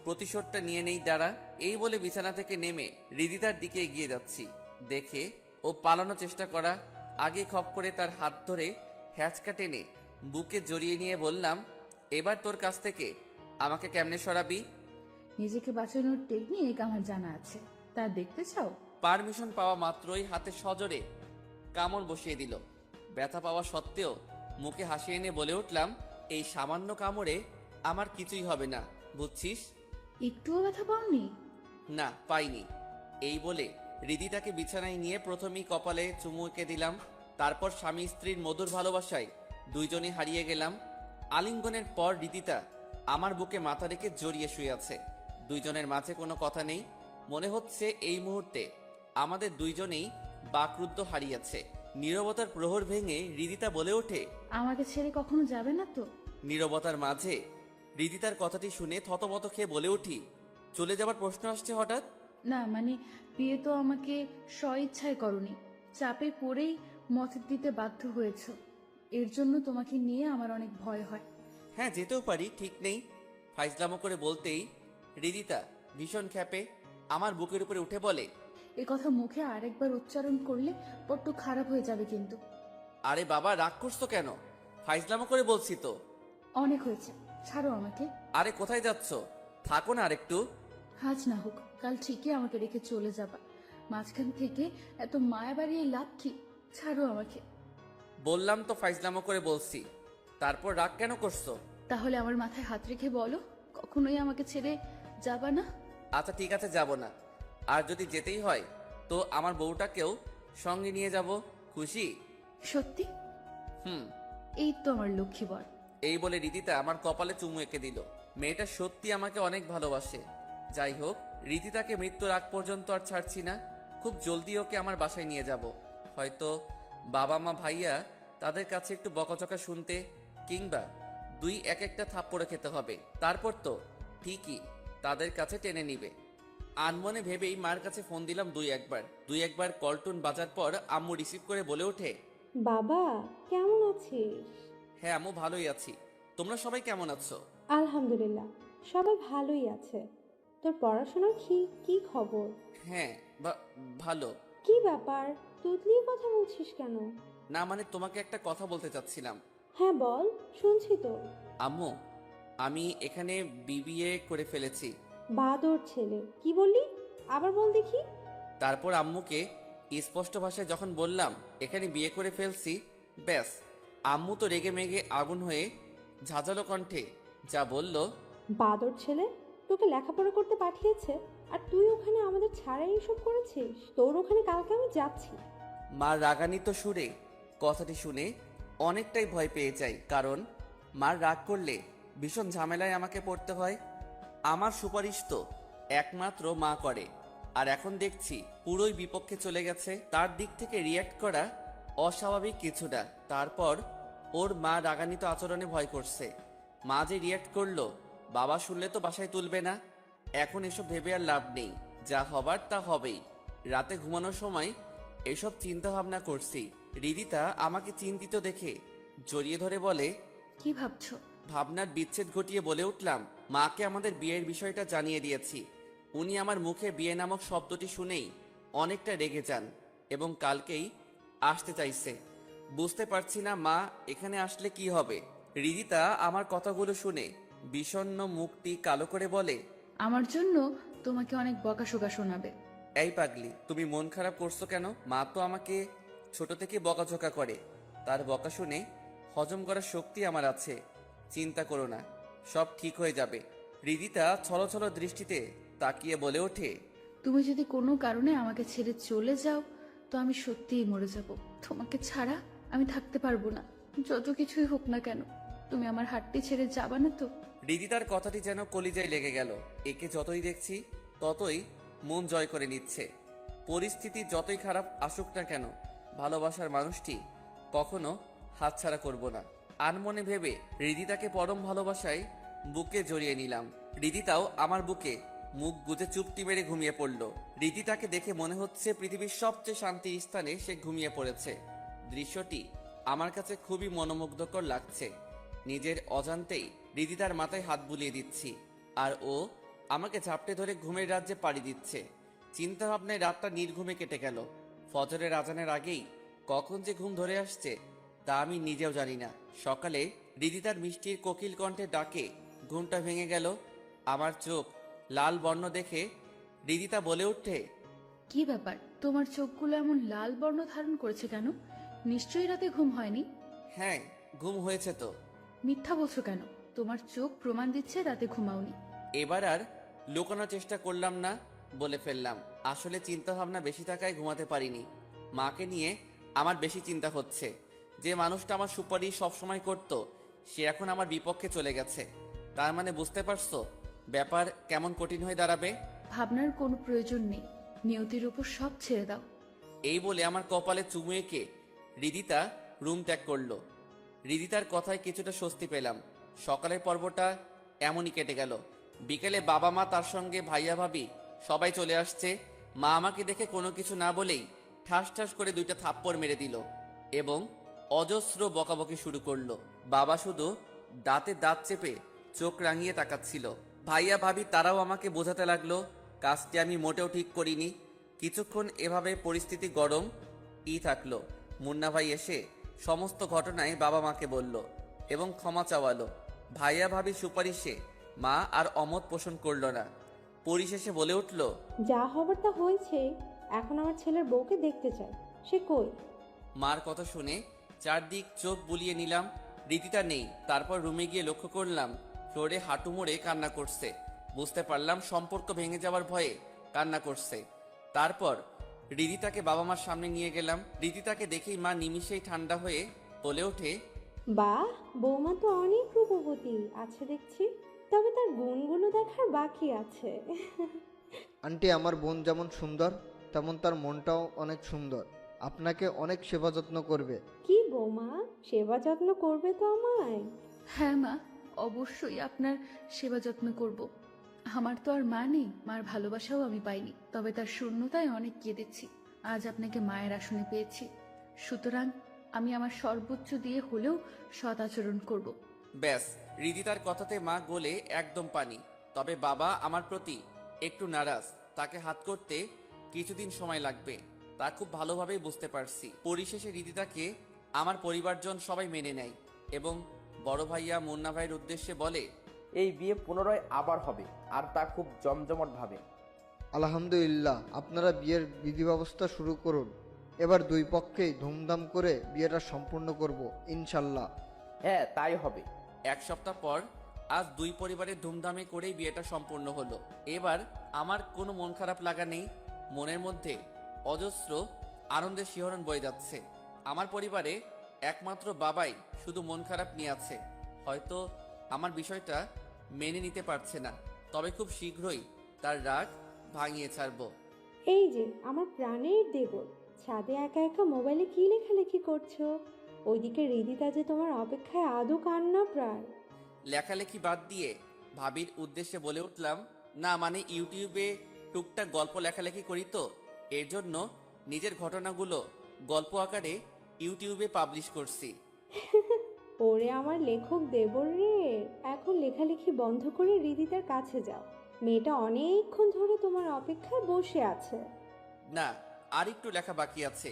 প্রতিশোধটা নিয়ে নেই, দাঁড়া। এই বলে বিছানা থেকে নেমে হৃদিতার দিকে এগিয়ে যাচ্ছি। দেখে ও পালানোর চেষ্টা করা আগে খপ করে তার হাত ধরে হ্যাঁচকা টেনে বুকে জড়িয়ে নিয়ে বললাম, এবার তোর কাছ থেকে আমাকে কেমনে সরাবি? নিজেকে বাঁচানোর টেকনিক আমার জানা আছে, তা দেখতে চাও? পারমিশন পাওয়া মাত্রই হাতে সজোরে কামড় বসিয়ে দিল। ব্যথা পাওয়া সত্ত্বেও মুখে হাসি এনে বলে উঠলাম, এই সামান্য কামড়ে আমার কিছুই হবে না, বুঝছিস? একটুও ব্যথা পাওনি? না, পাইনি। এই বলে হৃদিতাকে বিছানায় নিয়ে প্রথমেই কপালে চুমু এঁকে দিলাম। তারপর স্বামী স্ত্রীর মধুর ভালোবাসায় দুইজনে হারিয়ে গেলাম। আলিঙ্গনের পর হৃদিতা আমার বুকে মাথা রেখে জড়িয়ে শুয়ে আছে। দুইজনের মাঝে কোনো কথা নেই। মনে হচ্ছে এই মুহূর্তে আমাদের দুইজনেই বাকরুদ্ধ হারিয়েছে। নীরবতার প্রহর ভেঙে হৃদিতা বলে ওঠে, আমাকে ছেড়ে কখনো যাবে না তো? নীরবতার মাঝে হৃদিতার কথাটি শুনে থতমত খেয়ে বলে উঠি, চলে যাবার প্রশ্ন আসছে হঠাৎ? না মানে, বিয়ে তো আমাকে স্বইচ্ছায় করনি, চাপে পড়েই মত দিতে বাধ্য হয়েছ। এর জন্য তোমাকে নিয়ে আমার অনেক ভয় হয়। হ্যাঁ, যেতেও পারি, ঠিক নেই। ফাইজলামো করে বলতেই হৃদিতা ভীষণ ক্ষেপে আমার বুকের উপরে উঠে বলে, এ কথা মুখে আরেকবার উচ্চারণ করলে বড্ড খারাপ হয়ে যাবে কিন্তু। আরে বাবা, রাগ করছো কেন? ফাইজলামো করে বলছি তো। অনেক হয়েছে, ছাড়ো আমাকে। আরে কোথায় যাচ্ছ? থাকো না আরেকটু। আজ না হোক, কাল ঠিকই আমাকে রেখে চলে যাবা। মাঝখান থেকে এত মায়া বাড়িয়ে লাভ কি? ছাড়ো আমাকে। বললাম তো ফাইজলামো করে বলছি, তারপর রাগ কেন করছো? তাহলে আমার মাথায় হাত রেখে বলো, কখনোই আমাকে ছেড়ে যাবা না। আচ্ছা ঠিক আছে, যাব না। আর যদি যেতেই হয় তো আমার বউটাকেও সঙ্গে নিয়ে যাব। খুশি? সত্যি? হুম। এই তো আমার লক্ষ্মী বর। এই বলে রীতিতা আমার কপালে চুমু এঁকে দিল। মেয়েটা সত্যি আমাকে অনেক ভালোবাসে। যাই হোক, রীতিতাকে মৃত্যুর আগ পর্যন্ত আর ছাড়ছি না। খুব জলদি ওকে আমার বাসায় নিয়ে যাব। হয়তো বাবা মা ভাইয়া তাদের কাছে একটু বকাঝকা শুনতে, কিংবা দুই এক একটা থাপ্পড়ে খেতে হবে। তারপর তো ঠিকই তাদের কাছে টেনে নিবে। আনমনে ভেবেই মার কাছে ফোন দিলাম দুই একবার কলটুন বাজার পর আম্মু রিসিভ করে বলে ওঠে, বাবা কেমন আছিস? হ্যাঁ আম্মু, ভালোই আছি। তোমরা সবাই কেমন আছো? আলহামদুলিল্লাহ, সবাই ভালোই আছে। তোর পড়াশোনার কি কি খবর? হ্যাঁ, ভালো। কি ব্যাপার, তুতলিয়ে কথা বলছিস কেন? না মানে, তোমাকে একটা কথা বলতে চাচ্ছিলাম। হ্যাঁ বল, শুনছি তো। আম্মু, আমি এখানে বিবিএ করে ফেলেছি। বাদর ছেলে, কি বললি? আবার বল দেখি। তারপর আম্মুকে স্পষ্ট ভাষায় যখন বললাম এখানে বিয়ে করে ফেলছি, ব্যাস আম্মু তো রেগে মেগে আগুন হয়ে ঝাঁঝালো কণ্ঠে যা বলল, বাদর ছেলে, তোকে লেখাপড়া করতে পাঠিয়েছে আর তুই ওখানে আমাদের ছাড়াই এসব করেছিস? তোর ওখানে কালকে আমি যাচ্ছি। মার রাগান্বিত সুরে কথাটি শুনে অনেকটাই ভয় পেয়ে যাই, কারণ মার রাগ করলে ভীষণ ঝামেলায় আমাকে পড়তে হয়। আমার সুপারিশ তো একমাত্র মা করে, আর এখন দেখছি পুরোই বিপক্ষে চলে গেছে। তার দিক থেকে রিয়্যাক্ট করা অস্বাভাবিক কিছুটা। তারপর ওর মা রাগান্বিত আচরণে ভয় করছে। মা যে রিয়্যাক্ট করলো, বাবা শুনলে তো বাসায় তুলবে না। এখন এসব ভেবে আর লাভ নেই, যা হবার তা হবেই। রাতে ঘুমানোর সময় এসব চিন্তা ভাবনা করছি। হৃদিতা আমাকে চিন্তিত দেখে জড়িয়ে ধরে বলে, কি ভাবছো? ভাবনার বিচ্ছেদ ঘটিয়ে বলে উঠলাম, মাকে আমাদের বিয়ের বিষয়টা জানিয়ে দিয়েছি। উনি আমার মুখে বিয়ে নামক শব্দটি শুনেই অনেকটা রেগে যান এবং কালকেই আসতে চাইছে। বুঝতে পারছি না মা এখানে আসলে কি হবে। হৃদিতা আমার কথাগুলো শুনে বিষণ্ণ মুখটি কালো করে বলে, আমার জন্য তোমাকে অনেক বকাশোকা শোনাবে। এই পাগলি, তুমি মন খারাপ করছো কেন? মা তো আমাকে ছোট থেকে বকাঝকা করে। তার বকা শুনে হজম করার শক্তি আমার আছে। চিন্তা করো না, সব ঠিক হয়ে যাবে। হৃদিতা ছলছল দৃষ্টিতে তাকিয়ে বলে ওঠে, তুমি যদি কোনো কারণে আমাকে ছেড়ে চলে যাও তো আমি সত্যিই মরে যাব। তোমাকে ছাড়া আমি থাকতে পারবো না, যত কিছুই হোক না কেন। তুমি আমার হাতটি ছেড়ে যাবা না তো? হৃদিতার কথাটি যেন কলিজায় লেগে গেল। একে যতই দেখছি ততই মন জয় করে নিচ্ছে। পরিস্থিতি যতই খারাপ আসুক না কেন, ভালোবাসার মানুষটি কখনো হাতছাড়া করব না। আনমনে ভেবে হৃদিতাকে পরম ভালোবাসায় বুকে জড়িয়ে নিলাম। হৃদিতাও আমার বুকে মুখ গুজে চুপটি মেরে ঘুমিয়ে পড়ল। হৃদিতাকে দেখে মনে হচ্ছে পৃথিবীর সবচেয়ে শান্তির স্থানে সে ঘুমিয়ে পড়েছে। দৃশ্যটি আমার কাছে খুবই মনোমুগ্ধকর লাগছে। নিজের অজান্তেই হৃদিতার মাথায় হাত বুলিয়ে দিচ্ছি, আর ও আমাকে ঝাপটে ধরে ঘুমের রাজ্যে পাড়ি দিচ্ছে। চিন্তা ভাবনায় রাতটা নির্ঘুমে কেটে গেল। ফজরের আজানের আগেই কখন যে ঘুম ধরে আসছে তা আমি নিজেও জানি না। সকালে হৃদিতার মিষ্টির কোকিল কণ্ঠে ডাকে ঘুমটা ভেঙে গেল। আমার চোখ লাল বর্ণ দেখে হৃদিতা বলে ওঠে, কি ব্যাপার, তোমার চোখগুলো এমন লাল বর্ণ ধারণ করেছে কেন? নিশ্চয়ই রাতে ঘুম হয়নি। হ্যাঁ, ঘুম হয়েছে তো। মিথ্যা বলছো কেন? তোমার চোখ প্রমাণ দিচ্ছে রাতে ঘুমাওনি। এবার আর লুকানোর চেষ্টা করলাম না, বলে ফেললাম। আসলে চিন্তা ভাবনা বেশি থাকায় ঘুমাতে পারিনি। মাকে নিয়ে আমার বেশি চিন্তা হচ্ছে। যে মানুষটা আমার সুপারিশ সবসময় করত, সে এখন আমার বিপক্ষে চলে গেছে। তার মানে বুঝতে পারছো ব্যাপার কেমন কঠিন হয়ে দাঁড়াবে। ভাবনার কোনো প্রয়োজন নেই, নিয়তির উপর সব ছেড়ে দাও। এই বলে আমার কপালে চুমু এঁকে হৃদিতা রুম ত্যাগ করলো। হৃদিতার কথায় কিছুটা স্বস্তি পেলাম। সকালের পর্বটা এমনই কেটে গেল। বিকেলে বাবা মা, তার সঙ্গে ভাইয়া ভাবি সবাই চলে আসছে। মা আমাকে দেখে কোনো কিছু না বলেই ঠাস ঠাস করে 2টা থাপ্পড় মেরে দিল এবং অজস্র বকাবকি শুরু করলো। বাবা শুধু দাঁতে দাঁত চেপে চোখ রাঙিয়ে তাকাচ্ছিল। ভাইয়া ভাবি তারাও আমাকে বোঝাতে লাগলো কাজটি আমি মোটেও ঠিক করিনি। কিছুক্ষণ এভাবে পরিস্থিতি গরম থাকলো। মুন্না ভাই এসে সমস্ত ঘটনায় বাবা মাকে বলল এবং ক্ষমা চাওয়ালো। ভাইয়া ভাবি সুপারিশে মা আর অমত পোষণ করলো না। পরিশেষে বলে উঠল, যা হবার তা হয়েছে, এখন আমার ছেলের বউকে দেখতে চাই। সে কই? মার কথা শুনে চারদিক চোখ বুলিয়ে নিলাম। রীতিতা নেই। তারপর রুমে গিয়ে লক্ষ্য করলাম ফ্লোরে হাঁটু মুড়ে কান্না করছে। বুঝতে পারলাম সম্পর্ক ভেঙে যাওয়ার ভয়ে কান্না করছে। তারপর রীতিতাকে বাবা মার সামনে নিয়ে গেলাম। রীতিতাকে দেখেই মা নিমিষেই ঠান্ডা হয়ে বলে ওঠে, বাহ, বৌমা তো অনেক রূপবতী আছে দেখছি, তবে তার গুণগুলো দেখার বাকি আছে। আন্টি, আমার বোন যেমন সুন্দর তেমন তার মনটাও অনেক সুন্দর। আপনাকে অনেক সেবা যত্ন করবে। কি বৌমা, সেবা যত্ন করবে তো আমায়? হ্যাঁ মা, অবশ্যই আপনার সেবা যত্ন করব। আমার তো আর মা নেই, মার ভালোবাসাও আমি পাইনি, তবে তার শূন্যতায় অনেক কেঁদেছি। আজ আপনাকে মায়ের আসনে পেয়েছি, সুতরাং আমি আমার সর্বোচ্চ দিয়ে হলেও সৎ আচরণ করব। ব্যাস। রীতিতার কথাতে মা গলে একদম পানি। তবে বাবা আমার প্রতি একটু নারাজ। তাকে হাত করতে কিছুদিন সময় লাগবে, তা খুব ভালোভাবেই বুঝতে পারছি। পরিশেষে রীতিতাকে আমার পরিবারজন সবাই মেনে নেয় এবং বড় ভাইয়া মুন্না ভাইয়ের উদ্দেশ্যে বলে, এই বিয়ে পুনরায় আবার হবে, আর তা খুব জমজমট ভাবে। আলহামদুলিল্লাহ, আপনারা বিয়ের বিধি ব্যবস্থা শুরু করুন। এবার দুই পক্ষেই ধুমধাম করে বিয়েটা সম্পূর্ণ করব ইনশাল্লাহ। হ্যাঁ, তাই হবে। 1 সপ্তাহ পর আজ দুই পরিবারের ধুমধামে করেই বিয়েটা সম্পূর্ণ হলো। এবার আমার কোনো মন খারাপ লাগা নেই। মনের মধ্যে অজস্র আনন্দের শিহরণ বয়ে যাচ্ছে। আমার পরিবারে একমাত্র বাবাই শুধু মন খারাপ নিয়ে আছে। হয়তো আমার বিষয়টা মেনে নিতে পারছে না, তবে খুব শীঘ্রই তার রাগ ভাঙিয়ে ছাড়বো। এই যে আমার প্রাণের দেবর, ছাদে একা একা মোবাইলে কি লেখালেখি করছো? ওইদিকে হৃদিতা যে তোমার অপেক্ষায় আদৌ কান্না প্রায়। লেখালেখি বাদ দিয়ে ভাবির উদ্দেশ্যে বলে উঠলাম, না মানে ইউটিউবে টুকটাক গল্প লেখালেখি করি তো, এর জন্য নিজের ঘটনাগুলো গল্প আকারে ইউটিউবে পাবলিশ করছি। ওরে আমার লেখক দেবর রে, এখন লেখালেখি বন্ধ করে হৃদিতার কাছে যাও। মেয়েটা অনেকক্ষণ ধরে তোমার অপেক্ষায় বসে আছে। না, আর একটু লেখা বাকি আছে,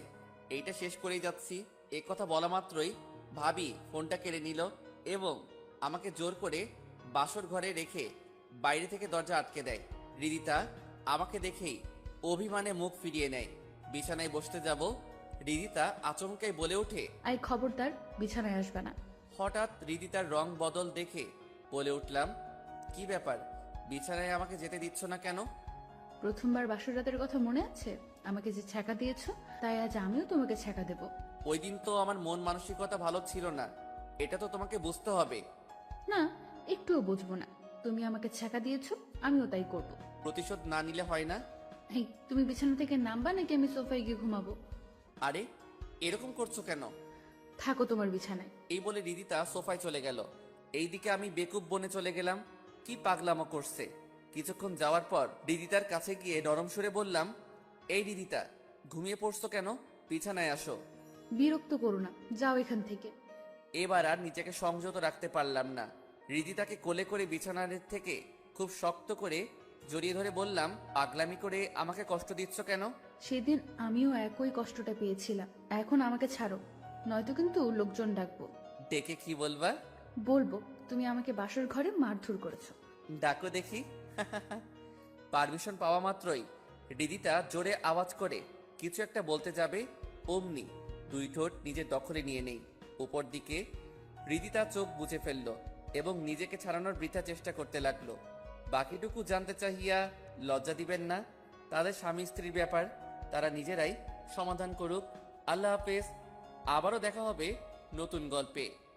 এইটা শেষ করেই যাচ্ছি। এ কথা বলা মাত্রই ভাবি ফোনটা কেড়ে নিল এবং আমাকে জোর করে বাসর ঘরে রেখে বাইরে থেকে দরজা আটকে দেয়। হৃদিতা আমাকে দেখেই অভিমানে মুখ ফিরিয়ে নেয়। বিছানায় বসতে যাব, হৃদিতা আচমকাই বলে ওঠে, আই খবরদার, বিছানায় আসবে না। হঠাৎ হৃদিতার রং বদল দেখে বলে উঠলাম, কি ব্যাপার, বিছানায় আমাকে যেতে দিচ্ছ না কেন? প্রথমবার বাসর রাতের কথা মনে আছে? আমাকে যে ছ্যাঁকা দিয়েছো, তাই আজ আমিও তোমাকে ছ্যাঁকা দেব। ওই দিন তো আমার মন মানসিকতা ভালো ছিল না, এটা তো তোমাকে বুঝতে হবে। না, একটুও বুঝবো না। তুমি আমাকে ছ্যাঁকা দিয়েছো, আমিও তাই করব। প্রতিশোধ না নিলে হয় না। এই, তুমি বিছানা থেকে নামবা নাকি আমি সোফায় গিয়ে ঘুমাবো? আরে এরকম করছো কেন? থাকো তোমার বিছানায়। এই বলে রিদিতা সোফায় চলে গেল। এইদিকে আমি বেকুব বনে চলে গেলাম। কি পাগলামো করছে। কিছুক্ষণ যাওয়ার পর রিদিতার কাছে গিয়ে নরম সুরে বললাম, এই রিদিতা, ঘুমিয়ে পড়ছো কেন? বিছানায় আসো। বিরক্ত করো না, যাও এখান থেকে। এবার আর নিজেকে সংযত রাখতে পারলাম না। হৃদিতাকে কোলে করে বিছানার থেকে খুব শক্ত করে জড়িয়ে ধরে বললাম, পাগলামি করে আমাকে কষ্ট দিচ্ছ কেন? সেদিন আমিও একই কষ্টটা পেয়েছিলাম। এখন আমাকে ছাড়ো, নয়তো কিন্তু লোকজন ডাকবো। ডেকে কি বলবা? বলবো তুমি আমাকে বাসর ঘরে মারধর করেছো। ডাকো দেখি। পারমিশন পাওয়া মাত্রই রিদিতা জোরে আওয়াজ করে কিছু একটা বলতে যাবে, অমনি দুই ঠোঁট নিজের দখলে নিয়ে নেই। উপর দিকে রিদিতা চোখ বুজে ফেলল এবং নিজেকে ছাড়ানোর বৃথা চেষ্টা করতে লাগলো। বাকিটুকু জানতে চাহিয়া লজ্জা দিবেন না, তাদের স্বামী স্ত্রীর ব্যাপার, তারা নিজেরাই সমাধান করুক। আল্লাহ হাফেজ। আবারও দেখা হবে নতুন গল্পে।